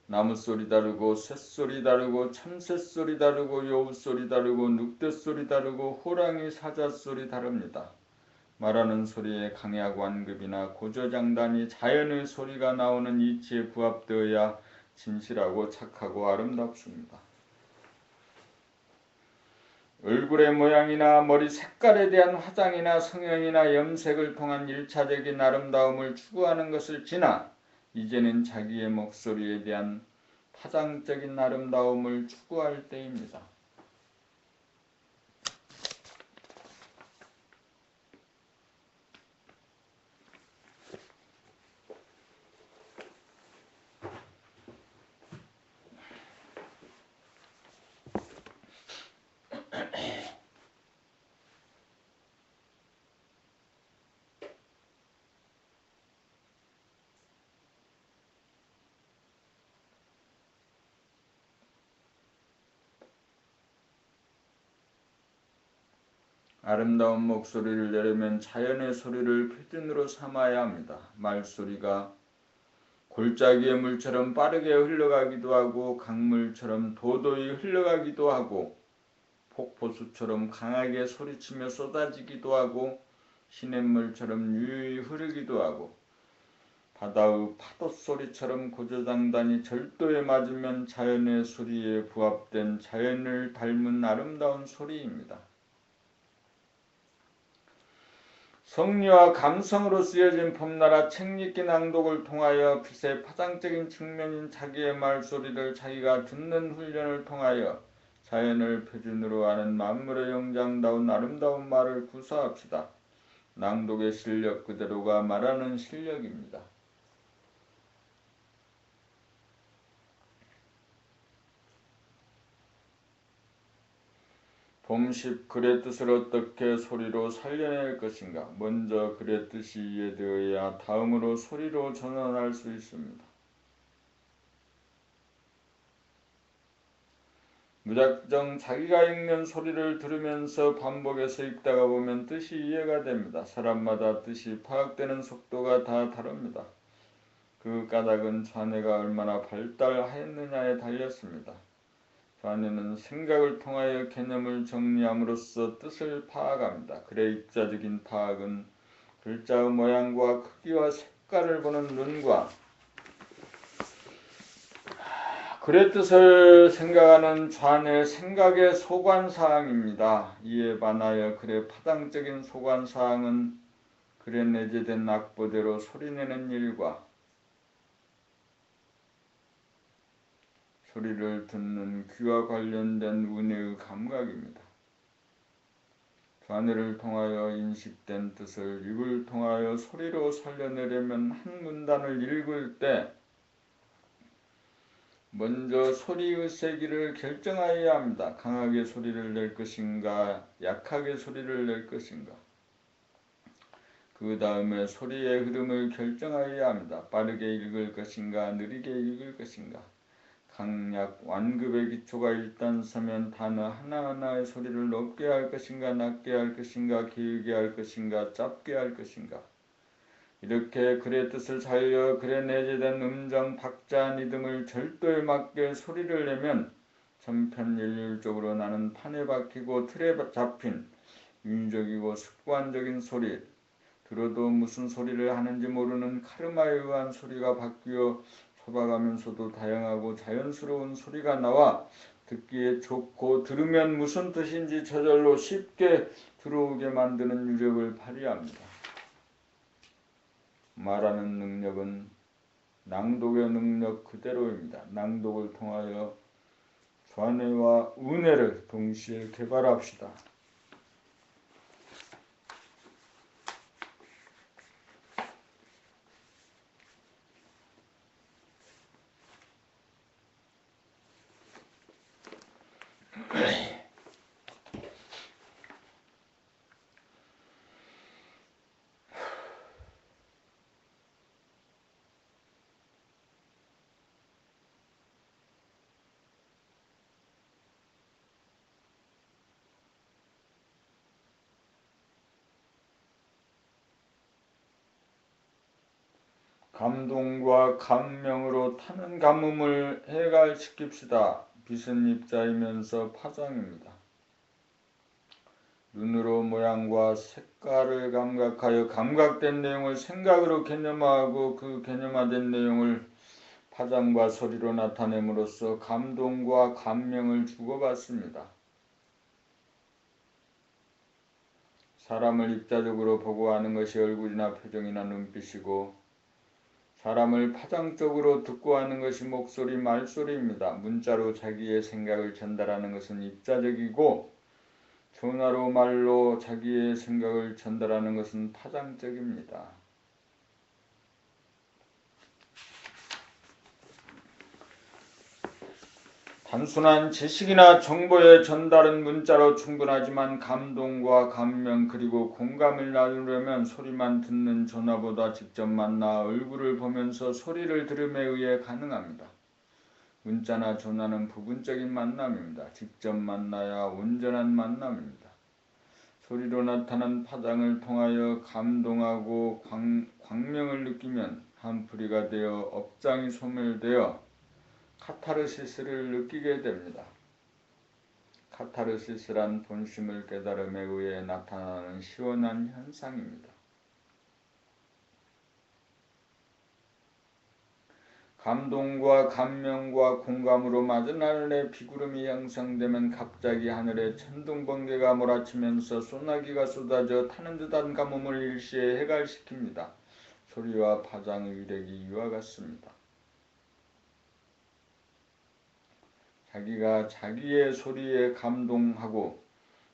나무소리 다르고 새소리 다르고 참새소리 다르고 여우소리 다르고 늑대소리 다르고 호랑이 사자소리 다릅니다. 말하는 소리의 강약 완급이나 고저장단이 자연의 소리가 나오는 이치에 부합되어야 진실하고 착하고 아름답습니다. 얼굴의 모양이나 머리 색깔에 대한 화장이나 성형이나 염색을 통한 일차적인 아름다움을 추구하는 것을 지나 이제는 자기의 목소리에 대한 파장적인 아름다움을 추구할 때입니다. 아름다운 목소리를 내려면 자연의 소리를 표준으로 삼아야 합니다. 말소리가 골짜기의 물처럼 빠르게 흘러가기도 하고 강물처럼 도도히 흘러가기도 하고 폭포수처럼 강하게 소리치며 쏟아지기도 하고 시냇물처럼 유유히 흐르기도 하고 바다의 파도 소리처럼 고조장단이 절도에 맞으면 자연의 소리에 부합된 자연을 닮은 아름다운 소리입니다. 성리와 감성으로 쓰여진 봄나라 책읽기 낭독을 통하여 빛의 파장적인 측면인 자기의 말소리를 자기가 듣는 훈련을 통하여 자연을 표준으로 하는 만물의 영장다운 아름다운 말을 구사합시다. 낭독의 실력 그대로가 말하는 실력입니다. 봄10 글의 뜻을 어떻게 소리로 살려낼 것인가? 먼저 글의 뜻이 이해되어야 다음으로 소리로 전환할 수 있습니다. 무작정 자기가 읽는 소리를 들으면서 반복해서 읽다가 보면 뜻이 이해가 됩니다. 사람마다 뜻이 파악되는 속도가 다 다릅니다. 그 까닭은 좌뇌가 얼마나 발달하였느냐에 달렸습니다. 좌뇌는 생각을 통하여 개념을 정리함으로써 뜻을 파악합니다. 글의 입자적인 파악은 글자의 모양과 크기와 색깔을 보는 눈과 글의 뜻을 생각하는 좌뇌 생각의 소관사항입니다. 이에 반하여 글의 파장적인 소관사항은 글에 내재된 악보대로 소리내는 일과 소리를 듣는 귀와 관련된 운해의 감각입니다. 좌뇌를 통하여 인식된 뜻을 입을 통하여 소리로 살려내려면 한 문단을 읽을 때 먼저 소리의 세기를 결정하여야 합니다. 강하게 소리를 낼 것인가, 약하게 소리를 낼 것인가. 그 다음에 소리의 흐름을 결정하여야 합니다. 빠르게 읽을 것인가, 느리게 읽을 것인가. 강약, 완급의 기초가 일단 서면 단어 하나하나의 소리를 높게 할 것인가, 낮게 할 것인가, 길게 할 것인가, 짧게 할 것인가. 이렇게 글의 뜻을 살려 글에 내재된 음정, 박자, 리듬을 절도에 맞게 소리를 내면 천편일률적으로 나는 판에 박히고 틀에 잡힌 인위적이고 습관적인 소리, 들어도 무슨 소리를 하는지 모르는 카르마에 의한 소리가 바뀌어 소박하면서도 다양하고 자연스러운 소리가 나와 듣기에 좋고 들으면 무슨 뜻인지 저절로 쉽게 들어오게 만드는 유력을 발휘합니다. 말하는 능력은 낭독의 능력 그대로입니다. 낭독을 통하여 좌뇌와 우뇌를 동시에 개발합시다. 감동과 감명으로 타는 가뭄을 해갈시킵시다. 빛은 입자이면서 파장입니다. 눈으로 모양과 색깔을 감각하여 감각된 내용을 생각으로 개념화하고 그 개념화된 내용을 파장과 소리로 나타냄으로써 감동과 감명을 주고받습니다. 사람을 입자적으로 보고 아는 것이 얼굴이나 표정이나 눈빛이고 사람을 파장적으로 듣고 하는 것이 목소리, 말소리입니다. 문자로 자기의 생각을 전달하는 것은 입자적이고 전화로 말로 자기의 생각을 전달하는 것은 파장적입니다. 단순한 지식이나 정보의 전달은 문자로 충분하지만 감동과 감명 그리고 공감을 나누려면 소리만 듣는 전화보다 직접 만나 얼굴을 보면서 소리를 들음에 의해 가능합니다. 문자나 전화는 부분적인 만남입니다. 직접 만나야 온전한 만남입니다. 소리로 나타난 파장을 통하여 감동하고 광명을 느끼면 한풀이가 되어 업장이 소멸되어 카타르시스를 느끼게 됩니다. 카타르시스란 본심을 깨달음에 의해 나타나는 시원한 현상입니다. 감동과 감명과 공감으로 맞은 하늘에 비구름이 형성되면 갑자기 하늘에 천둥번개가 몰아치면서 소나기가 쏟아져 타는 듯한 가뭄을 일시에 해갈시킵니다. 소리와 파장의 위력이 이와 같습니다. 자기가 자기의 소리에 감동하고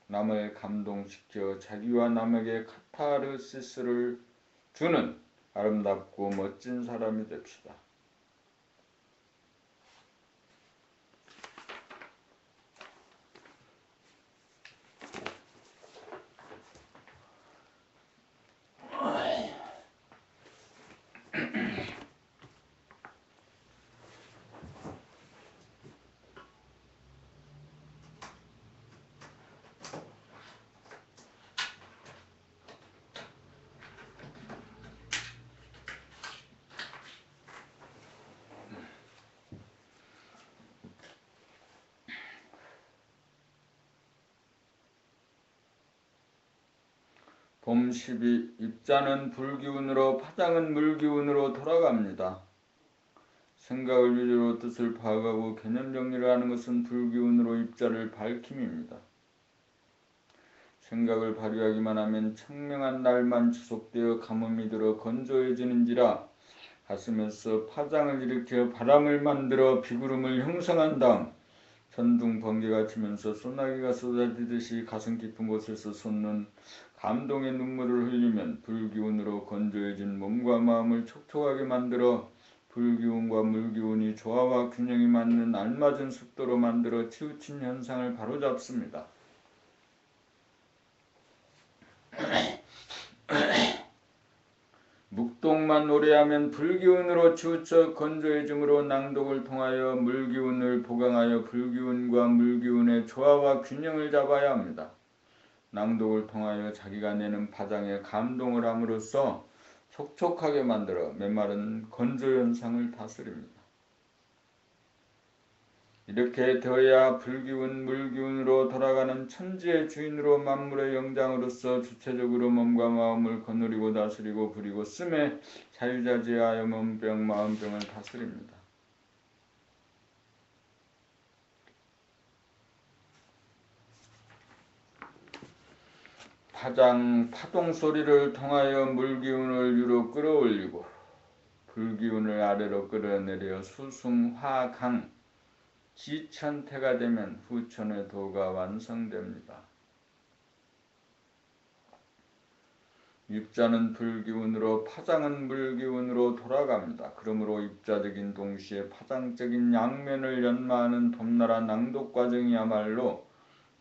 남을 감동시켜 자기와 남에게 카타르시스를 주는 아름답고 멋진 사람이 됩시다. 봄 12. 입자는 불기운으로 파장은 물기운으로 돌아갑니다. 생각을 위주로 뜻을 파악하고 개념 정리를 하는 것은 불기운으로 입자를 밝힘입니다. 생각을 발휘하기만 하면 청명한 날만 지속되어 가뭄이 들어 건조해지는지라 가슴에서 파장을 일으켜 바람을 만들어 비구름을 형성한 다음 천둥 번개가 치면서 소나기가 쏟아지듯이 가슴 깊은 곳에서 솟는 감동의 눈물을 흘리면 불기운으로 건조해진 몸과 마음을 촉촉하게 만들어 불기운과 물기운이 조화와 균형이 맞는 알맞은 습도로 만들어 치우친 현상을 바로잡습니다. 묵독만 오래하면 불기운으로 치우쳐 건조해짐으로 낭독을 통하여 물기운을 보강하여 불기운과 물기운의 조화와 균형을 잡아야 합니다. 낭독을 통하여 자기가 내는 파장에 감동을 함으로써 촉촉하게 만들어 메마른 건조현상을 다스립니다. 이렇게 되어야 불기운, 물기운으로 돌아가는 천지의 주인으로 만물의 영장으로서 주체적으로 몸과 마음을 거느리고 다스리고 부리고 쓰매 자유자재하여 몸병, 마음병을 다스립니다. 파동 소리를 통하여 물기운을 위로 끌어올리고 불기운을 아래로 끌어내려 수승, 화, 강, 지천태가 되면 후천의 도가 완성됩니다. 입자는 불기운으로 파장은 물기운으로 돌아갑니다. 그러므로 입자적인 동시에 파장적인 양면을 연마하는 봄나라 낭독 과정이야말로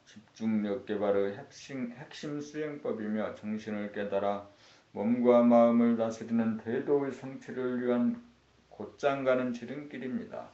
집중력 개발의 핵심 수행법이며 정신을 깨달아 몸과 마음을 다스리는 대도의 성취를 위한 곧장 가는 지름길입니다.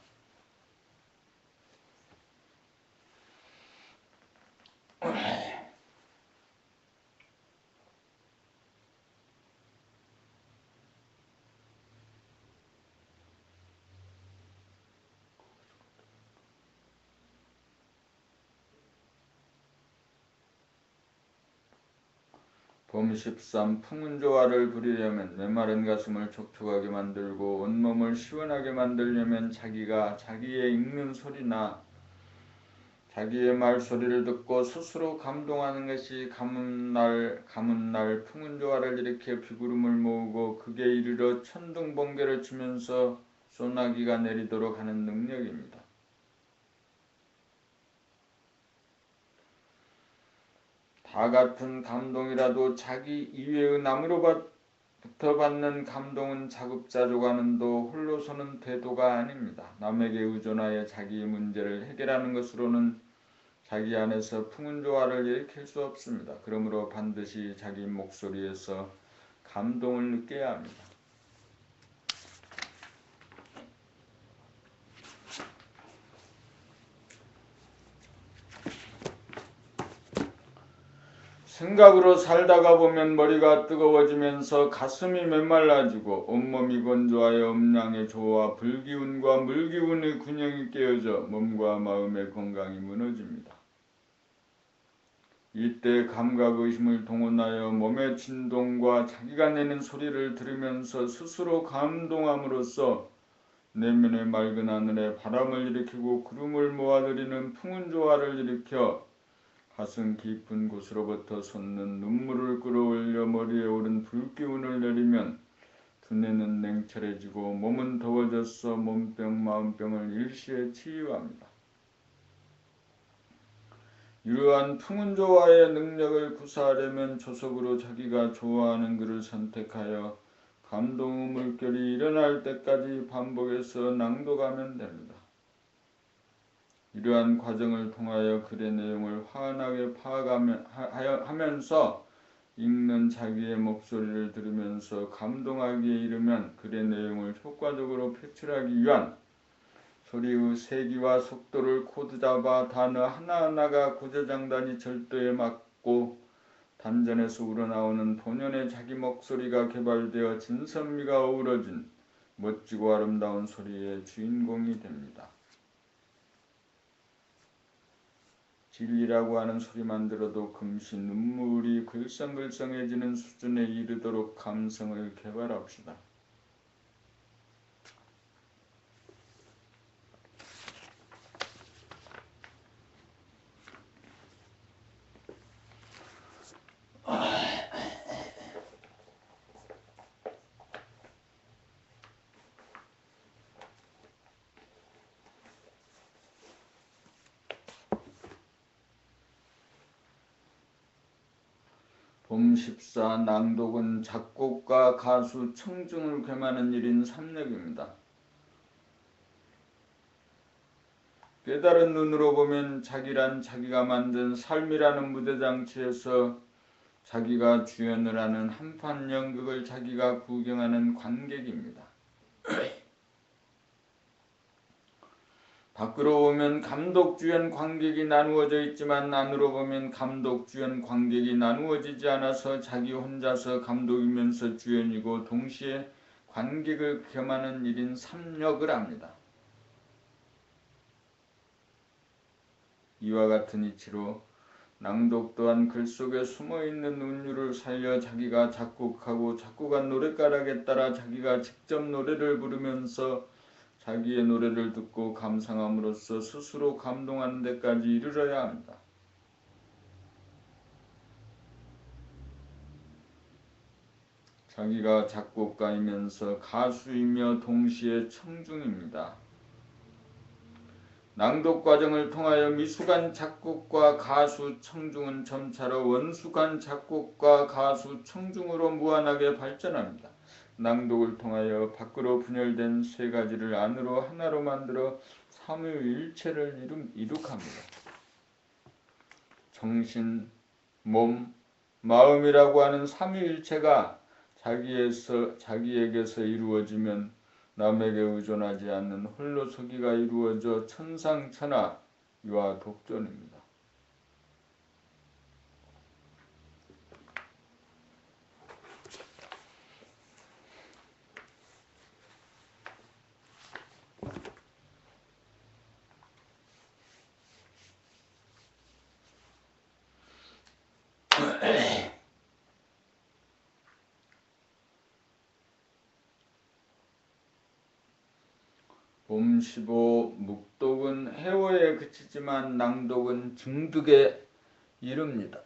봄 13. 풍운조화를 부리려면 메마른 가슴을 촉촉하게 만들고 온몸을 시원하게 만들려면 자기가 자기의 읽는 소리나 자기의 말소리를 듣고 스스로 감동하는 것이 가문날 풍운조화를 일으켜 비구름을 모으고 극에 이르러 천둥번개를 치면서 소나기가 내리도록 하는 능력입니다. 다 같은 감동이라도 자기 이외의 남으로부터 받는 감동은 자급자족하는도 홀로서는 대도가 아닙니다. 남에게 의존하여 자기의 문제를 해결하는 것으로는 자기 안에서 풍운조화를 일으킬 수 없습니다. 그러므로 반드시 자기 목소리에서 감동을 느껴야 합니다. 생각으로 살다가 보면 머리가 뜨거워지면서 가슴이 메말라지고 온몸이 건조하여 음양의 조화, 불기운과 물기운의 균형이 깨어져 몸과 마음의 건강이 무너집니다. 이때 감각의심을 동원하여 몸의 진동과 자기가 내는 소리를 들으면서 스스로 감동함으로써 내면의 맑은 하늘에 바람을 일으키고 구름을 모아들이는 풍운조화를 일으켜 가슴 깊은 곳으로부터 솟는 눈물을 끌어올려 머리에 오른 불기운을 내리면 두뇌는 냉철해지고 몸은 더워져서 몸병 마음병을 일시에 치유합니다. 이러한 풍운조화의 능력을 구사하려면 조속으로 자기가 좋아하는 글을 선택하여 감동의 물결이 일어날 때까지 반복해서 낭독하면 됩니다. 이러한 과정을 통하여 글의 내용을 환하게 파악하면서 읽는 자기의 목소리를 들으면서 감동하기에 이르면 글의 내용을 효과적으로 표출하기 위한 소리의 세기와 속도를 코드 잡아 단어 하나하나가 구조장단이 절도에 맞고 단전에서 우러나오는 본연의 자기 목소리가 개발되어 진선미가 어우러진 멋지고 아름다운 소리의 주인공이 됩니다. 진리라고 하는 소리만 들어도 금시 눈물이 글썽글썽해지는 수준에 이르도록 감성을 개발합시다. 봄 14 낭독은 작곡가, 가수, 청중을 겸하는 일인 삼력입니다. 깨달은 눈으로 보면 자기란 자기가 만든 삶이라는 무대장치에서 자기가 주연을 하는 한판 연극을 자기가 구경하는 관객입니다. 밖으로 보면 감독, 주연, 관객이 나누어져 있지만 안으로 보면 감독, 주연, 관객이 나누어지지 않아서 자기 혼자서 감독이면서 주연이고 동시에 관객을 겸하는 일인 삼력을 합니다. 이와 같은 이치로 낭독 또한 글 속에 숨어있는 운율을 살려 자기가 작곡하고 작곡한 노랫가락에 따라 자기가 직접 노래를 부르면서 자기의 노래를 듣고 감상함으로써 스스로 감동하는 데까지 이르러야 합니다. 자기가 작곡가이면서 가수이며 동시에 청중입니다. 낭독 과정을 통하여 미숙한 작곡과 가수, 청중은 점차로 원숙한 작곡과 가수, 청중으로 무한하게 발전합니다. 낭독을 통하여 밖으로 분열된 세 가지를 안으로 하나로 만들어 삼위일체를 이룩합니다. 정신, 몸, 마음이라고 하는 삼위일체가 자기에게서 이루어지면 남에게 의존하지 않는 홀로서기가 이루어져 천상천하 유아독존입니다. 봄 15 묵독은 해오에 그치지만 낭독은 증득에 이릅니다.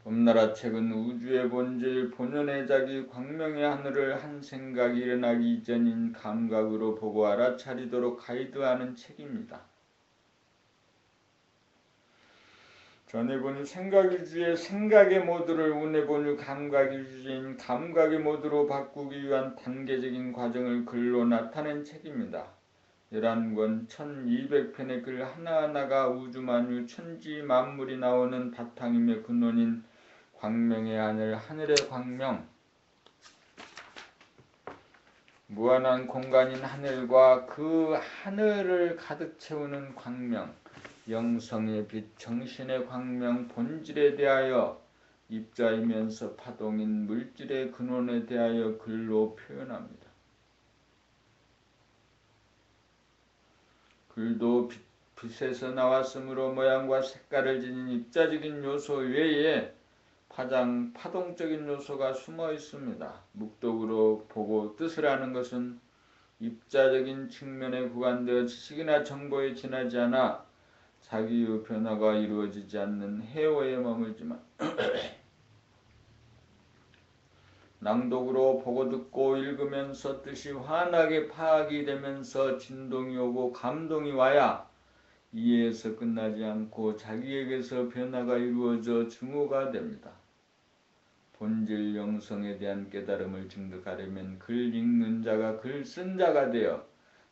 봄나라 책은 우주의 본질, 본연의 자기, 광명의 하늘을 한 생각이 일어나기 이전인 감각으로 보고 알아차리도록 가이드하는 책입니다. 전에 보니 생각위주의 생각의 모드를 운에 보니 감각위주인 감각의 모드로 바꾸기 위한 단계적인 과정을 글로 나타낸 책입니다. 11권 1200편의 글 하나하나가 우주만유 천지 만물이 나오는 바탕이며 근원인 광명의 하늘, 하늘의 광명, 무한한 공간인 하늘과 그 하늘을 가득 채우는 광명, 영성의 빛, 정신의 광명, 본질에 대하여 입자이면서 파동인 물질의 근원에 대하여 글로 표현합니다. 글도 빛에서 나왔으므로 모양과 색깔을 지닌 입자적인 요소 외에 파동적인 요소가 숨어 있습니다. 묵독으로 보고 뜻을 아는 것은 입자적인 측면에 구간되어 지식이나 정보에 지나지 않아 자기의 변화가 이루어지지 않는 해오에 머물지만 낭독으로 보고 듣고 읽으면서 뜻이 환하게 파악이 되면서 진동이 오고 감동이 와야 이해에서 끝나지 않고 자기에게서 변화가 이루어져 증오가 됩니다. 본질 영성에 대한 깨달음을 증득하려면 글 읽는 자가 글 쓴 자가 되어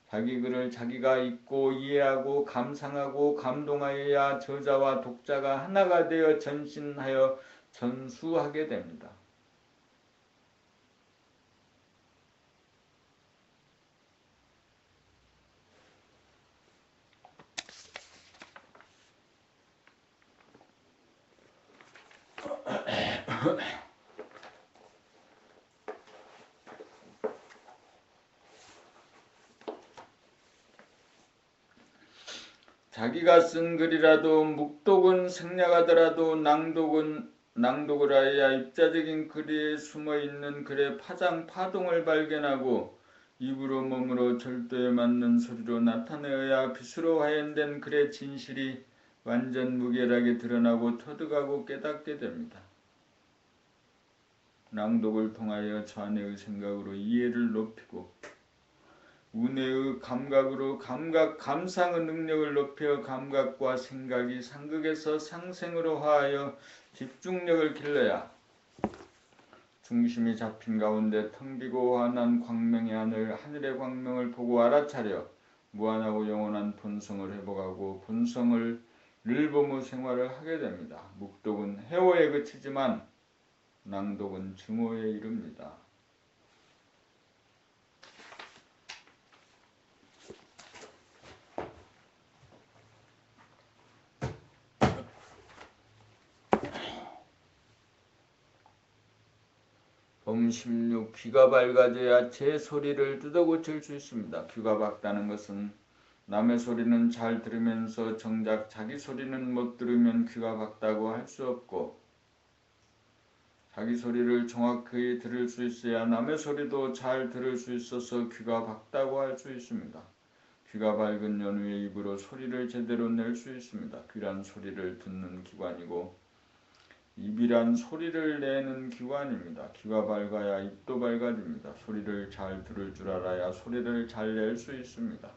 자기 글을 자기가 읽고 이해하고 감상하고 감동하여야 저자와 독자가 하나가 되어 전신하여 전수하게 됩니다. 자기가 쓴 글이라도 묵독은 생략하더라도 낭독을 하여야 입자적인 글에 숨어있는 글의 파장 파동을 발견하고 입으로 몸으로 절도에 맞는 소리로 나타내어야 빛으로 화연된 글의 진실이 완전 무결하게 드러나고 터득하고 깨닫게 됩니다. 낭독을 통하여 자네의 생각으로 이해를 높이고 운해의 감각으로 감상의 능력을 높여 감각과 생각이 상극에서 상생으로 화하여 집중력을 길러야 중심이 잡힌 가운데 텅 비고 환한 광명의 하늘의 광명을 보고 알아차려 무한하고 영원한 본성을 회복하고 본성을 늘보무 생활을 하게 됩니다. 묵독은 해오에 그치지만 낭독은 증오에 이릅니다. 봄 16. 귀가 밝아져야 제 소리를 뜯어고칠 수 있습니다. 귀가 밝다는 것은 남의 소리는 잘 들으면서 정작 자기 소리는 못 들으면 귀가 밝다고 할 수 없고 자기 소리를 정확히 들을 수 있어야 남의 소리도 잘 들을 수 있어서 귀가 밝다고 할 수 있습니다. 귀가 밝은 연후에 입으로 소리를 제대로 낼 수 있습니다. 귀란 소리를 듣는 기관이고 입이란 소리를 내는 기관입니다. 귀가 밝아야 입도 밝아집니다. 소리를 잘 들을 줄 알아야 소리를 잘 낼 수 있습니다.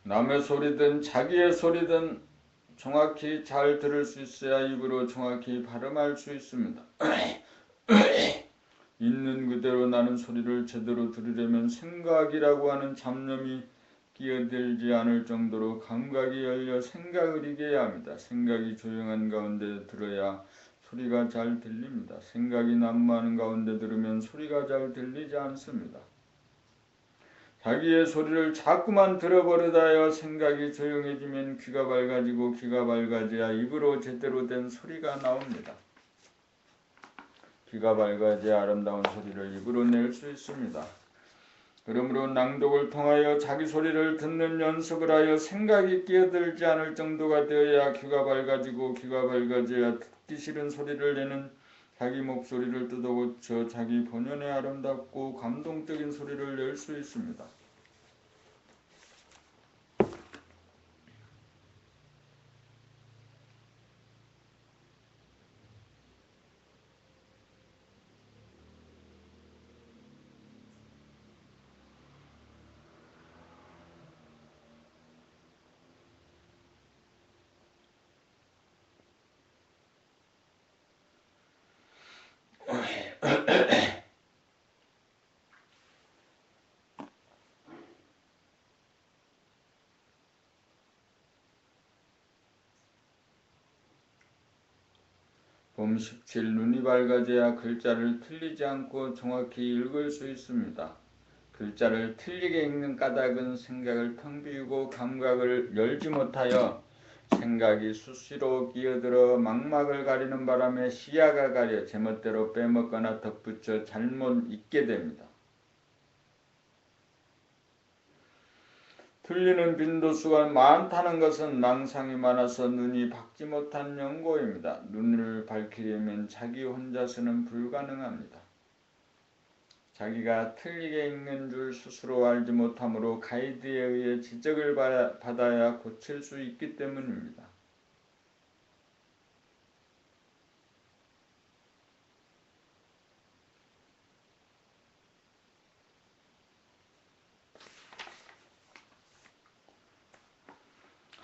남의 소리든 자기의 소리든 정확히 잘 들을 수 있어야 입으로 정확히 발음할 수 있습니다. 있는 그대로 나는 소리를 제대로 들으려면 생각이라고 하는 잡념이 끼어들지 않을 정도로 감각이 열려 생각을 이겨야 합니다. 생각이 조용한 가운데 들어야 소리가 잘 들립니다. 생각이 난무하는 가운데 들으면 소리가 잘 들리지 않습니다. 자기의 소리를 자꾸만 들어버리다 하여 생각이 조용해지면 귀가 밝아지고 귀가 밝아져야 입으로 제대로 된 소리가 나옵니다. 귀가 밝아져야 아름다운 소리를 입으로 낼 수 있습니다. 그러므로 낭독을 통하여 자기 소리를 듣는 연습을 하여 생각이 끼어들지 않을 정도가 되어야 귀가 밝아지고 귀가 밝아져야 듣기 싫은 소리를 내는 자기 목소리를 뜯어고쳐 자기 본연의 아름답고 감동적인 소리를 낼 수 있습니다. 봄 17 눈이 밝아져야 글자를 틀리지 않고 정확히 읽을 수 있습니다. 글자를 틀리게 읽는 까닭은 생각을 텅 비우고 감각을 열지 못하여 생각이 수시로 끼어들어 망막을 가리는 바람에 시야가 가려 제멋대로 빼먹거나 덧붙여 잘못 읽게 됩니다. 틀리는 빈도수가 많다는 것은 낭상이 많아서 눈이 밝지 못한 연고입니다. 눈을 밝히려면 자기 혼자서는 불가능합니다. 자기가 틀리게 읽는 줄 스스로 알지 못하므로 가이드에 의해 지적을 받아야 고칠 수 있기 때문입니다.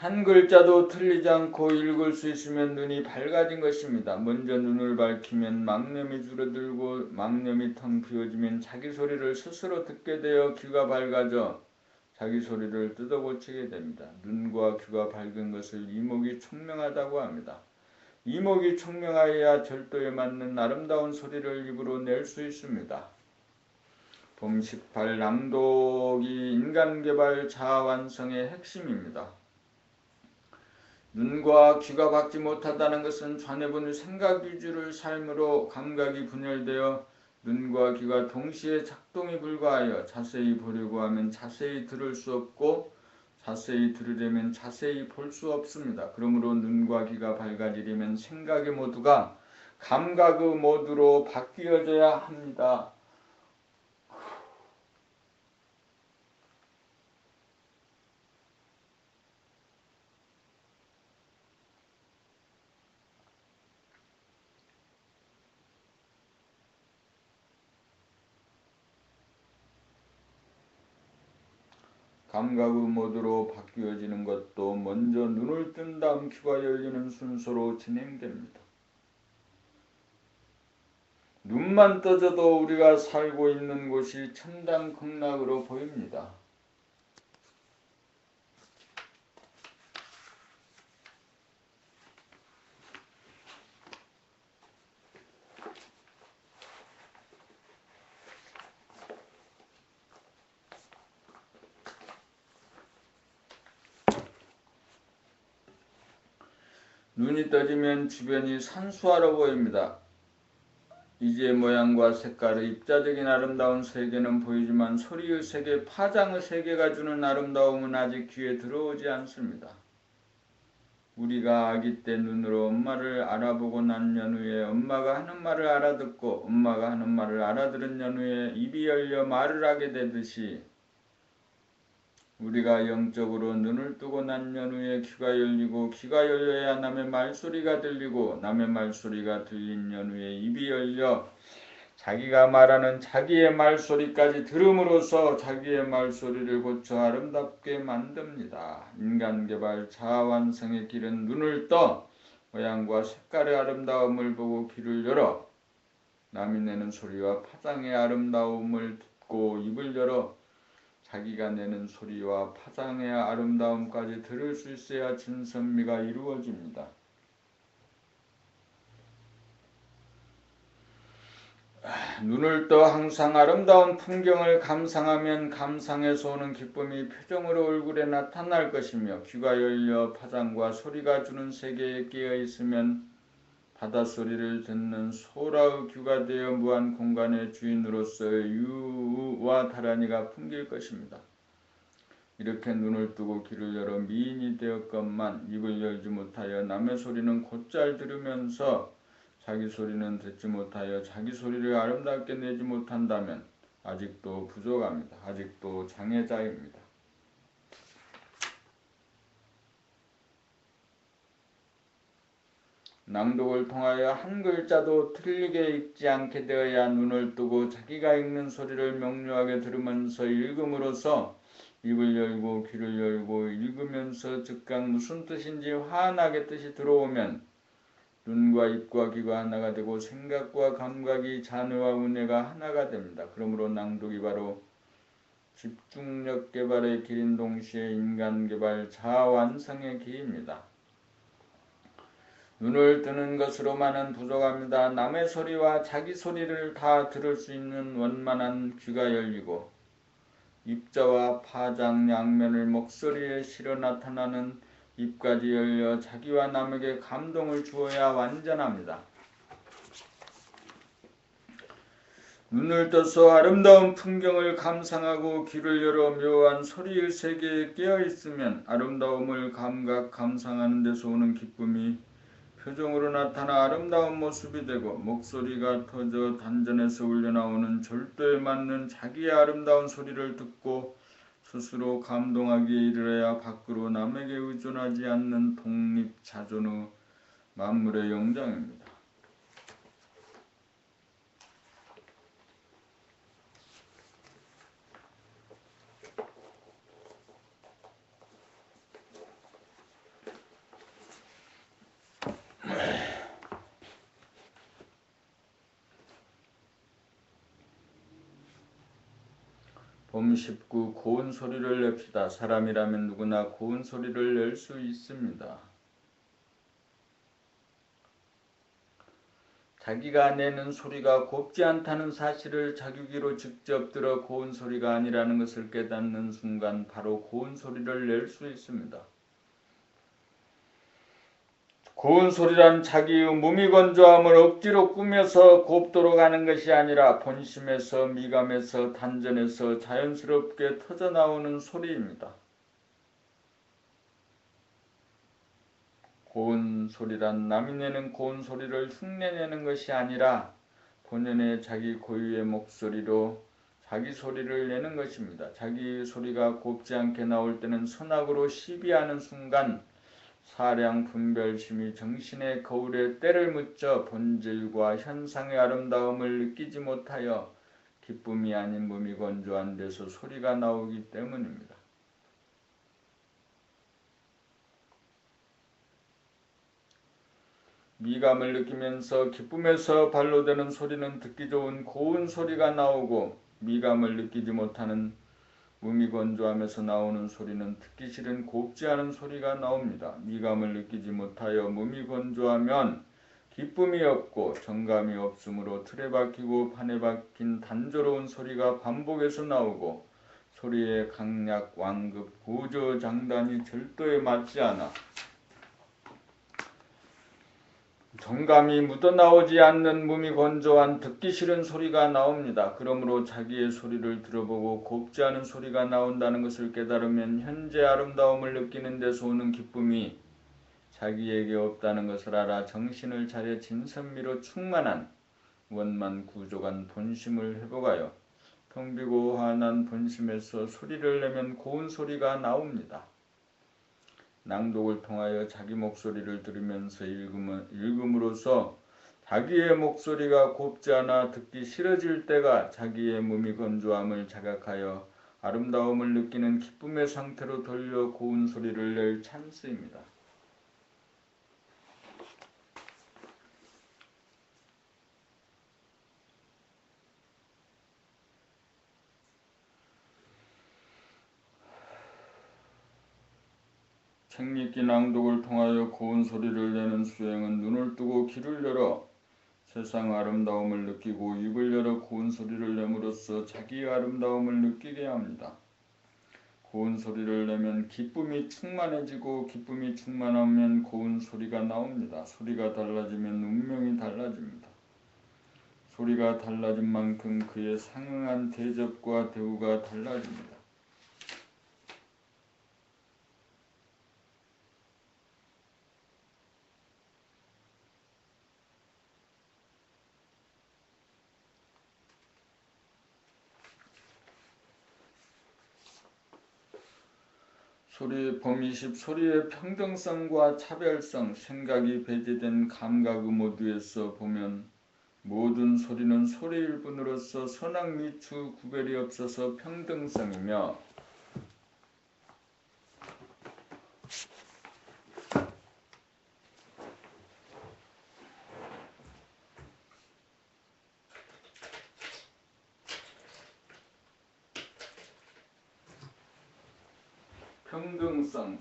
한 글자도 틀리지 않고 읽을 수 있으면 눈이 밝아진 것입니다. 먼저 눈을 밝히면 망념이 줄어들고 망념이 텅 비워지면 자기 소리를 스스로 듣게 되어 귀가 밝아져 자기 소리를 뜯어고치게 됩니다. 눈과 귀가 밝은 것을 이목이 총명하다고 합니다. 이목이 총명하여야 절도에 맞는 아름다운 소리를 입으로 낼 수 있습니다. 봄 18 낭독이 인간개발 자아완성의 핵심입니다. 눈과 귀가 밝지 못하다는 것은 좌뇌분의 생각 위주의 삶으로 감각이 분열되어 눈과 귀가 동시에 작동이 불가하여 자세히 보려고 하면 자세히 들을 수 없고 자세히 들으려면 자세히 볼 수 없습니다. 그러므로 눈과 귀가 밝아지려면 생각의 모두가 감각의 모두로 바뀌어져야 합니다. 감각의 모드로 바뀌어지는 것도 먼저 눈을 뜬 다음 귀가 열리는 순서로 진행됩니다. 눈만 떠져도 우리가 살고 있는 곳이 천당극락으로 보입니다. 눈이 떠지면 주변이 산수화로 보입니다. 이제 모양과 색깔의 입자적인 아름다운 세계는 보이지만 소리의 세계, 파장의 세계가 주는 아름다움은 아직 귀에 들어오지 않습니다. 우리가 아기 때 눈으로 엄마를 알아보고 난 연후에 엄마가 하는 말을 알아듣고 엄마가 하는 말을 알아들은 연후에 입이 열려 말을 하게 되듯이 우리가 영적으로 눈을 뜨고 난 연후에 귀가 열리고 귀가 열려야 남의 말소리가 들리고 남의 말소리가 들린 연후에 입이 열려 자기가 말하는 자기의 말소리까지 들음으로써 자기의 말소리를 고쳐 아름답게 만듭니다. 인간개발 자아완성의 길은 눈을 떠 모양과 색깔의 아름다움을 보고 귀를 열어 남이 내는 소리와 파장의 아름다움을 듣고 입을 열어 자기가 내는 소리와 파장의 아름다움까지 들을 수 있어야 진선미가 이루어집니다. 눈을 떠 항상 아름다운 풍경을 감상하면 감상에서 오는 기쁨이 표정으로 얼굴에 나타날 것이며 귀가 열려 파장과 소리가 주는 세계에 끼어 있으면 바닷소리를 듣는 소라의 귀가 되어 무한 공간의 주인으로서의 유와 다란이가 풍길 것입니다. 이렇게 눈을 뜨고 귀를 열어 미인이 되었건만 입을 열지 못하여 남의 소리는 곧잘 들으면서 자기 소리는 듣지 못하여 자기 소리를 아름답게 내지 못한다면 아직도 부족합니다. 아직도 장애자입니다. 낭독을 통하여 한 글자도 틀리게 읽지 않게 되어야 눈을 뜨고 자기가 읽는 소리를 명료하게 들으면서 읽음으로써 입을 열고 귀를 열고 읽으면서 즉각 무슨 뜻인지 환하게 뜻이 들어오면 눈과 입과 귀가 하나가 되고 생각과 감각이 잔해와 운해가 하나가 됩니다. 그러므로 낭독이 바로 집중력 개발의 길인 동시에 인간 개발 자아 완성의 길입니다. 눈을 뜨는 것으로만은 부족합니다. 남의 소리와 자기 소리를 다 들을 수 있는 원만한 귀가 열리고 입자와 파장 양면을 목소리에 실어 나타나는 입까지 열려 자기와 남에게 감동을 주어야 완전합니다. 눈을 떠서 아름다운 풍경을 감상하고 귀를 열어 묘한 소리의 세계에 깨어있으면 아름다움을 감상하는 데서 오는 기쁨이 표정으로 나타나 아름다운 모습이 되고 목소리가 터져 단전에서 울려나오는 절도에 맞는 자기의 아름다운 소리를 듣고 스스로 감동하기에 이르러야 밖으로 남에게 의존하지 않는 독립자존의 만물의 영장입니다. 봄 19 고운 소리를 냅시다. 사람이라면 누구나 고운 소리를 낼 수 있습니다. 자기가 내는 소리가 곱지 않다는 사실을 자기 귀로 직접 들어 고운 소리가 아니라는 것을 깨닫는 순간 바로 고운 소리를 낼 수 있습니다. 고운 소리란 자기의 무미건조함을 억지로 꾸며서 곱도록 하는 것이 아니라 본심에서 미감에서 단전에서 자연스럽게 터져나오는 소리입니다. 고운 소리란 남이 내는 고운 소리를 흉내내는 것이 아니라 본연의 자기 고유의 목소리로 자기 소리를 내는 것입니다. 자기 소리가 곱지 않게 나올 때는 선악으로 시비하는 순간 사량 분별심이 정신의 거울에 때를 묻혀 본질과 현상의 아름다움을 느끼지 못하여 기쁨이 아닌 몸이 건조한 데서 소리가 나오기 때문입니다. 미감을 느끼면서 기쁨에서 발로되는 소리는 듣기 좋은 고운 소리가 나오고 미감을 느끼지 못하는 몸이 건조하면서 나오는 소리는 듣기 싫은 곱지 않은 소리가 나옵니다. 미감을 느끼지 못하여 몸이 건조하면 기쁨이 없고 정감이 없으므로 틀에 박히고 판에 박힌 단조로운 소리가 반복해서 나오고 소리의 강약, 완급, 고저, 장단이 절도에 맞지 않아 정감이 묻어나오지 않는 몸이 건조한 듣기 싫은 소리가 나옵니다. 그러므로 자기의 소리를 들어보고 곱지 않은 소리가 나온다는 것을 깨달으면 현재 아름다움을 느끼는 데서 오는 기쁨이 자기에게 없다는 것을 알아 정신을 차려 진선미로 충만한 원만 구족한 본심을 회복하여 텅비고 환한 본심에서 소리를 내면 고운 소리가 나옵니다. 낭독을 통하여 자기 목소리를 들으면서 읽음으로써 자기의 목소리가 곱지 않아 듣기 싫어질 때가 자기의 몸이 건조함을 자각하여 아름다움을 느끼는 기쁨의 상태로 돌려 고운 소리를 낼 찬스입니다. 책 읽기 낭독을 통하여 고운 소리를 내는 수행은 눈을 뜨고 귀를 열어 세상 아름다움을 느끼고 입을 열어 고운 소리를 내므로써 자기의 아름다움을 느끼게 합니다. 고운 소리를 내면 기쁨이 충만해지고 기쁨이 충만하면 고운 소리가 나옵니다. 소리가 달라지면 운명이 달라집니다. 소리가 달라진 만큼 그에 상응한 대접과 대우가 달라집니다. 봄 20 소리의 평등성과 차별성, 생각이 배제된 감각 모두에서 보면 모든 소리는 소리일 뿐으로서 선악 미추 구별이 없어서 평등성이며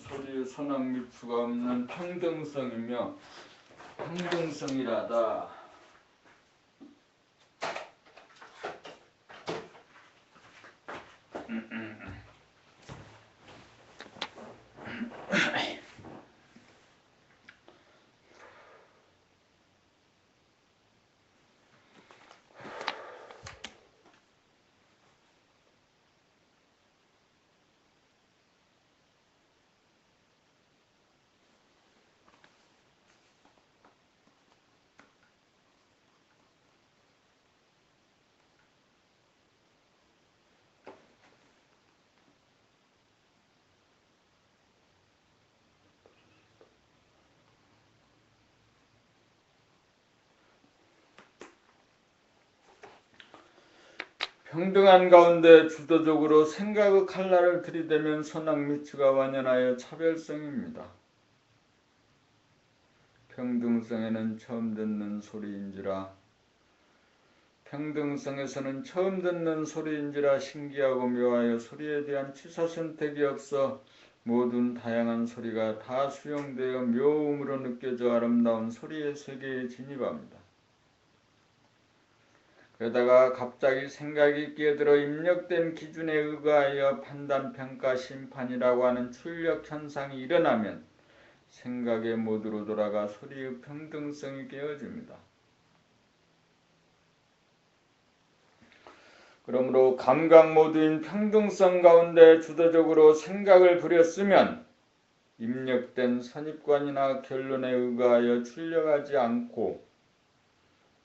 소리의 선악 미추가 없는 평등성이며 평등성이라다. 평등한 가운데 주도적으로 생각의 칼날을 들이대면 선악미치가 완연하여 차별성입니다. 평등성에는 처음 듣는 소리인지라 평등성에서는 처음 듣는 소리인지라 신기하고 묘하여 소리에 대한 취사선택이 없어 모든 다양한 소리가 다 수용되어 묘음으로 느껴져 아름다운 소리의 세계에 진입합니다. 그러다가 갑자기 생각이 끼어들어 입력된 기준에 의거하여 판단, 평가, 심판이라고 하는 출력 현상이 일어나면 생각의 모드로 돌아가 소리의 평등성이 깨어집니다. 그러므로 감각 모드인 평등성 가운데 주도적으로 생각을 부렸으면 입력된 선입관이나 결론에 의거하여 출력하지 않고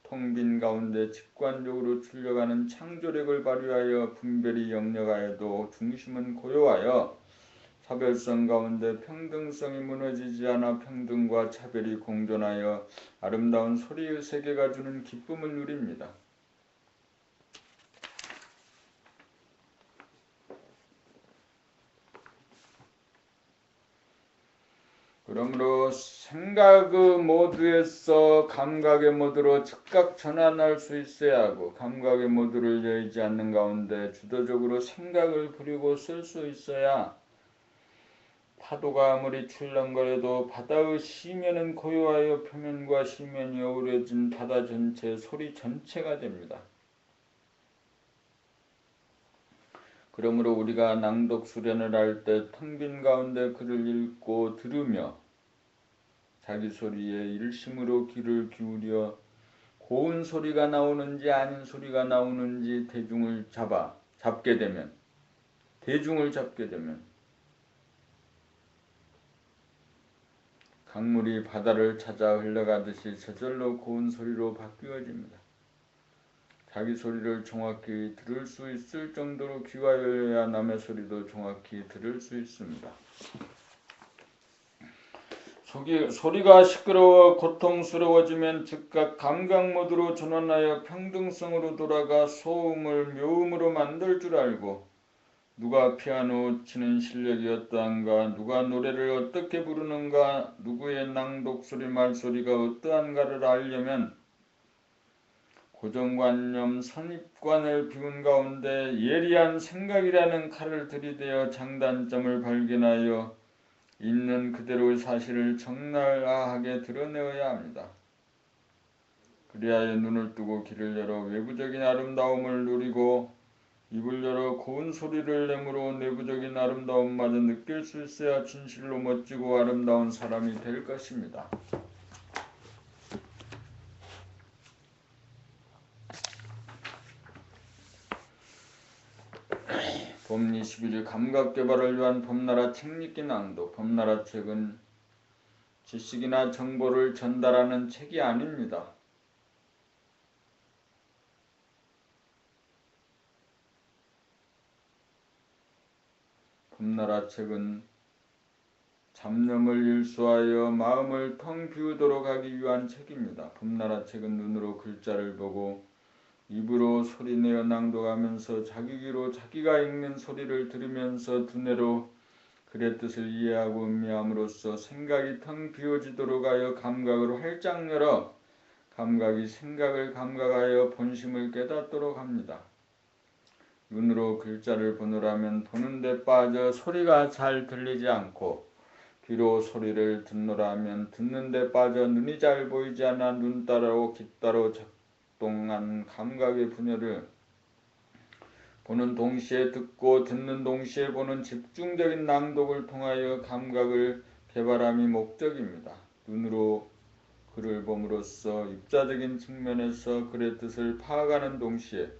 텅 빈 가운데 직관적으로 출력하는 창조력을 발휘하여 분별이 역력하여도 중심은 고요하여 차별성 가운데 평등성이 무너지지 않아 평등과 차별이 공존하여 아름다운 소리의 세계가 주는 기쁨을 누립니다. 그러므로 생각의 모드에서 감각의 모드로 즉각 전환할 수 있어야 하고 감각의 모드를 열지 않는 가운데 주도적으로 생각을 부리고 쓸 수 있어야 파도가 아무리 출렁거려도 바다의 시면은 고요하여 표면과 시면이 어우러진 바다 전체, 소리 전체가 됩니다. 그러므로 우리가 낭독 수련을 할 때 텅 빈 가운데 글을 읽고 들으며 자기 소리에 일심으로 귀를 기울여 고운 소리가 나오는지 아닌 소리가 나오는지 대중을 잡게 되면 강물이 바다를 찾아 흘러가듯이 저절로 고운 소리로 바뀌어집니다. 자기 소리를 정확히 들을 수 있을 정도로 귀가 열려야 남의 소리도 정확히 들을 수 있습니다. 소리가 시끄러워 고통스러워지면 즉각 감각 모드로 전환하여 평등성으로 돌아가 소음을 묘음으로 만들 줄 알고 누가 피아노 치는 실력이 어떠한가, 누가 노래를 어떻게 부르는가, 누구의 낭독소리 말소리가 어떠한가를 알려면 고정관념 선입관을 비운 가운데 예리한 생각이라는 칼을 들이대어 장단점을 발견하여 있는 그대로의 사실을 적나라하게 드러내어야 합니다. 그리하여 눈을 뜨고 귀를 열어 외부적인 아름다움을 누리고 입을 열어 고운 소리를 내므로 내부적인 아름다움마저 느낄 수 있어야 진실로 멋지고 아름다운 사람이 될 것입니다. 봄 21일 감각개발을 위한 봄나라 책읽기 낭독. 봄나라 책은 지식이나 정보를 전달하는 책이 아닙니다. 봄나라 책은 잡념을 일수하여 마음을 텅 비우도록 하기 위한 책입니다. 봄나라 책은 눈으로 글자를 보고 입으로 소리내어 낭독하면서 자기 귀로 자기가 읽는 소리를 들으면서 두뇌로 글의 뜻을 이해하고 음미함으로써 생각이 텅 비워지도록 하여 감각을 활짝 열어 감각이 생각을 감각하여 본심을 깨닫도록 합니다. 눈으로 글자를 보느라면 보는 데 빠져 소리가 잘 들리지 않고 귀로 소리를 듣노라 하면 듣는 데 빠져 눈이 잘 보이지 않아 눈 따로 귀 따로 작동한 감각의 분열을 보는 동시에 듣고 듣는 동시에 보는 집중적인 낭독을 통하여 감각을 개발함이 목적입니다. 눈으로 글을 봄으로써 입자적인 측면에서 글의 뜻을 파악하는 동시에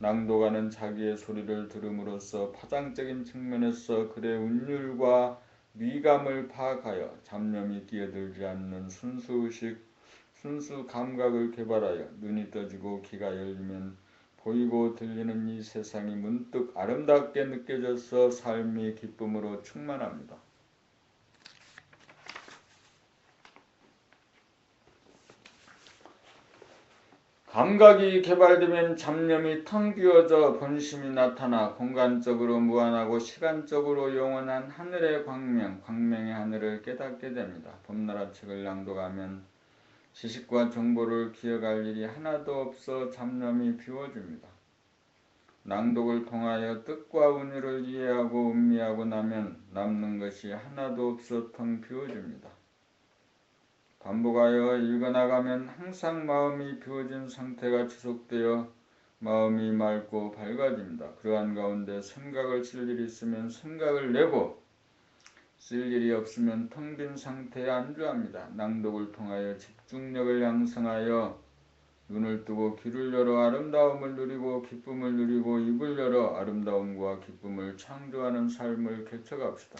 낭독하는 자기의 소리를 들음으로써 파장적인 측면에서 글의 운율과 미감을 파악하여 잡념이 끼어들지 않는 순수의식, 순수 감각을 개발하여 눈이 떠지고 귀가 열리면 보이고 들리는 이 세상이 문득 아름답게 느껴져서 삶이 기쁨으로 충만합니다. 감각이 개발되면 잡념이 텅 비어져 본심이 나타나 공간적으로 무한하고 시간적으로 영원한 하늘의 광명, 광명의 하늘을 깨닫게 됩니다. 봄나라 책을 낭독하면 지식과 정보를 기억할 일이 하나도 없어 잡념이 비워집니다. 낭독을 통하여 뜻과 운율을 이해하고 음미하고 나면 남는 것이 하나도 없어 텅 비워집니다. 반복하여 읽어나가면 항상 마음이 비워진 상태가 지속되어 마음이 맑고 밝아집니다. 그러한 가운데 생각을 쓸 일이 있으면 생각을 내고 쓸 일이 없으면 텅 빈 상태에 안주합니다. 낭독을 통하여 집중력을 양성하여 눈을 뜨고 귀를 열어 아름다움을 누리고 기쁨을 누리고 입을 열어 아름다움과 기쁨을 창조하는 삶을 개척합시다.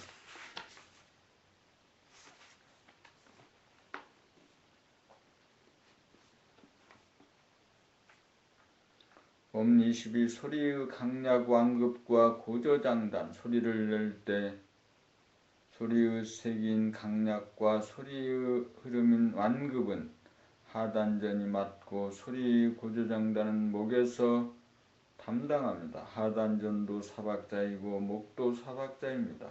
봄 22 소리의 강약 완급과 고저장단 소리를 낼 때 소리의 색인 강약과 소리의 흐름인 완급은 하단전이 맡고 소리의 고저장단은 목에서 담당합니다. 하단전도 사박자이고 목도 사박자입니다.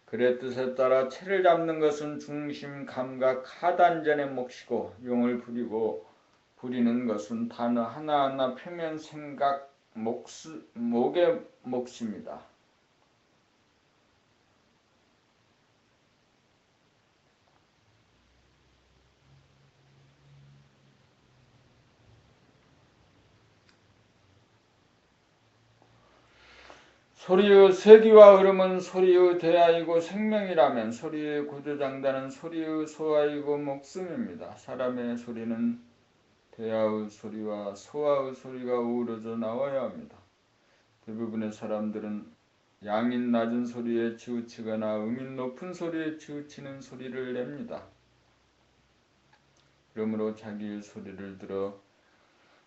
글의 뜻에 따라 채를 잡는 것은 중심 감각 하단전의 몫이고 용을 부리는 것은 단어 하나하나 표면 생각 목의 몫입니다. 소리의 세기와 흐름은 소리의 대하이고 생명이라면 소리의 고조장단은 소리의 소하이고 목숨입니다. 사람의 소리는 대하의 소리와 소하의 소리가 어우러져 나와야 합니다. 대부분의 사람들은 양인 낮은 소리에 치우치거나 음인 높은 소리에 치우치는 소리를 냅니다. 그러므로 자기의 소리를 들어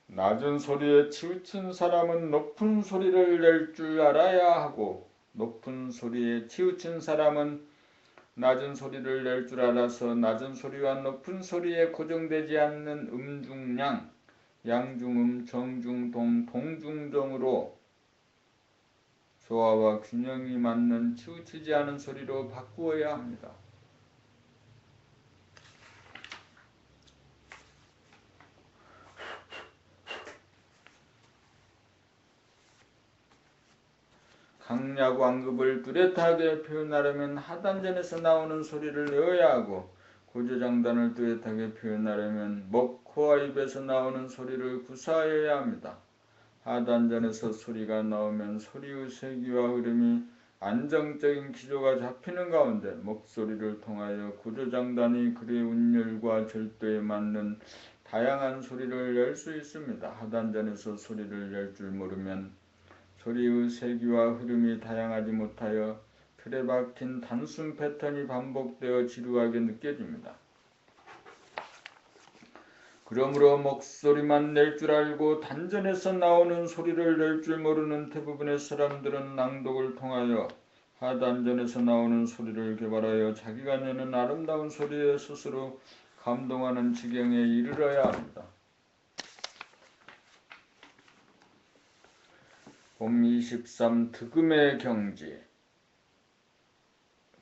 낮은 소리에 치우친 사람은 높은 소리를 낼 줄 알아야 하고 높은 소리에 치우친 사람은 낮은 소리를 낼 줄 알아서 낮은 소리와 높은 소리에 고정되지 않는 음중량, 양중음, 정중동, 동중정으로 조화와 균형이 맞는 치우치지 않은 소리로 바꾸어야 합니다. 강약 완급을 뚜렷하게 표현하려면 하단전에서 나오는 소리를 내어야 하고 고저장단을 뚜렷하게 표현하려면 목, 코와 입에서 나오는 소리를 구사하여야 합니다. 하단전에서 소리가 나오면 소리의 세기와 흐름이 안정적인 기조가 잡히는 가운데 목소리를 통하여 고저장단이 글의 운율과 절도에 맞는 다양한 소리를 낼 수 있습니다. 하단전에서 소리를 낼 줄 모르면 소리의 세기와 흐름이 다양하지 못하여 틀에 박힌 단순 패턴이 반복되어 지루하게 느껴집니다. 그러므로 목소리만 낼 줄 알고 단전에서 나오는 소리를 낼 줄 모르는 대부분의 사람들은 낭독을 통하여 하단전에서 나오는 소리를 개발하여 자기가 내는 아름다운 소리에 스스로 감동하는 지경에 이르러야 합니다. 봄 23 득음의 경지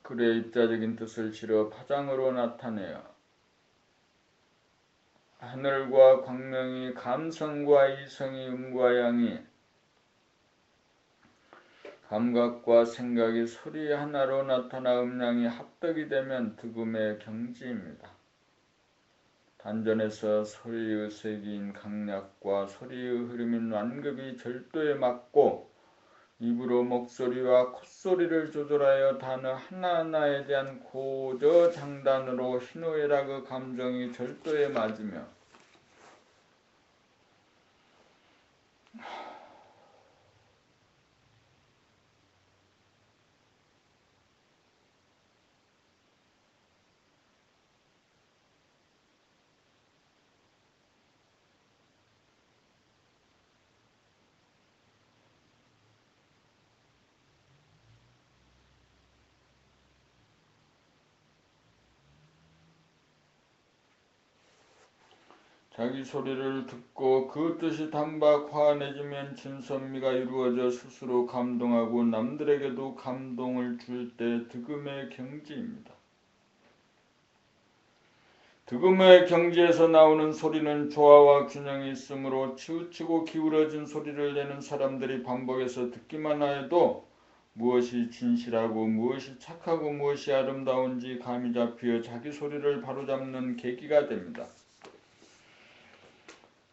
글의 입자적인 뜻을 실어 파장으로 나타내어 하늘과 광명이 감성과 이성이 음과 양이 감각과 생각이 소리 하나로 나타나 음량이 합덕이 되면 득음의 경지입니다. 단전에서 소리의 세기인 강약과 소리의 흐름인 완급이 절도에 맞고 입으로 목소리와 콧소리를 조절하여 단어 하나하나에 대한 고저장단으로 희노애락의 감정이 절도에 맞으며 자기 소리를 듣고 그 뜻이 단박 화내지면 진선미가 이루어져 스스로 감동하고 남들에게도 감동을 줄 때 득음의 경지입니다. 득음의 경지에서 나오는 소리는 조화와 균형이 있으므로 치우치고 기울어진 소리를 내는 사람들이 반복해서 듣기만 해도 무엇이 진실하고 무엇이 착하고 무엇이 아름다운지 감이 잡히어 자기 소리를 바로잡는 계기가 됩니다.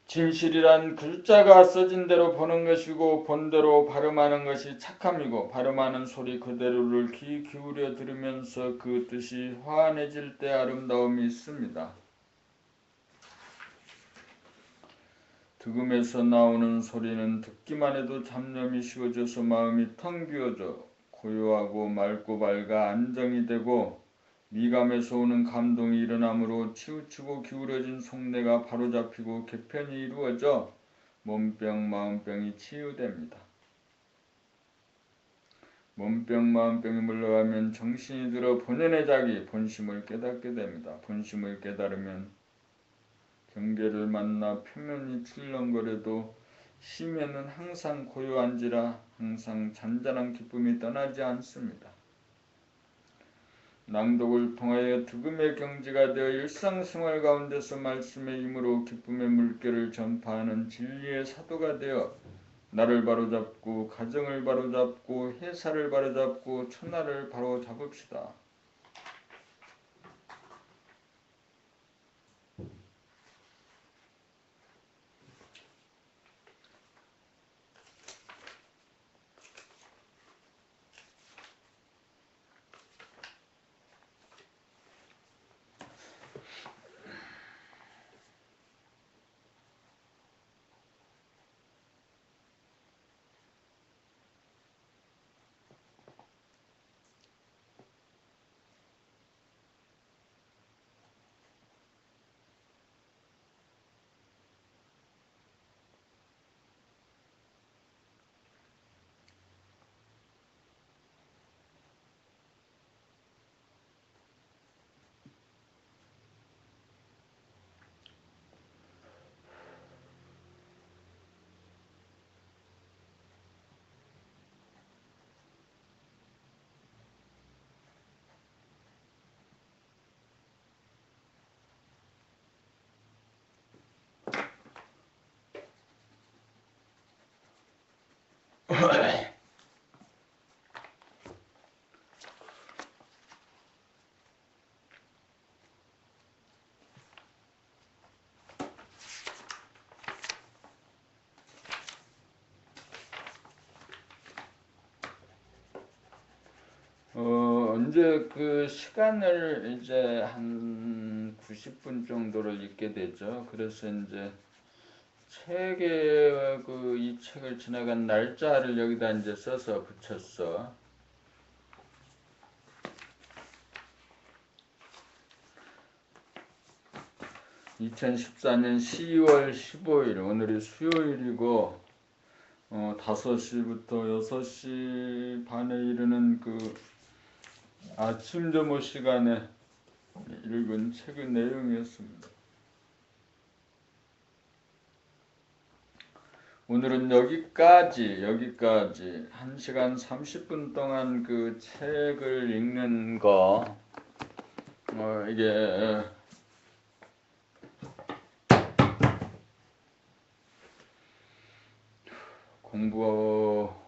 진실이란 글자가 써진 대로 보는 것이고 본대로 발음하는 것이 착함이고 발음하는 소리 그대로를 귀 기울여 들으면서 그 뜻이 화내질 때 아름다움이 있습니다. 득음에서 나오는 소리는 듣기만 해도 잡념이 쉬워져서 마음이 텅 비어져 고요하고 맑고 밝아 안정이 되고 미감에서 오는 감동이 일어나므로 치우치고 기울어진 속내가 바로잡히고 개편이 이루어져 몸병 마음병이 치유됩니다. 몸병 마음병이 물러가면 정신이 들어 본연의 자기 본심을 깨닫게 됩니다. 본심을 깨달으면 경계를 만나 표면이 출렁거려도 심연은 항상 고요한지라 항상 잔잔한 기쁨이 떠나지 않습니다. 낭독을 통하여 득음의 경지가 되어 일상생활 가운데서 말씀의 힘으로 기쁨의 물결을 전파하는 진리의 사도가 되어 나를 바로잡고 가정을 바로잡고 회사를 바로잡고 천하를 바로잡읍시다. 언제 그 시간을 이제 한 90분 정도를 읽게 되죠. 그래서 이제 책에 이 책을 지나간 날짜를 여기다 이제 써서 붙였어. 2014년 12월 15일 오늘이 수요일이고 5시부터 6시 반에 이르는 그 아침 점호 시간에 읽은 책의 내용이었습니다. 오늘은 여기까지 1시간 30분 동안 그 책을 읽는 거 이게 공부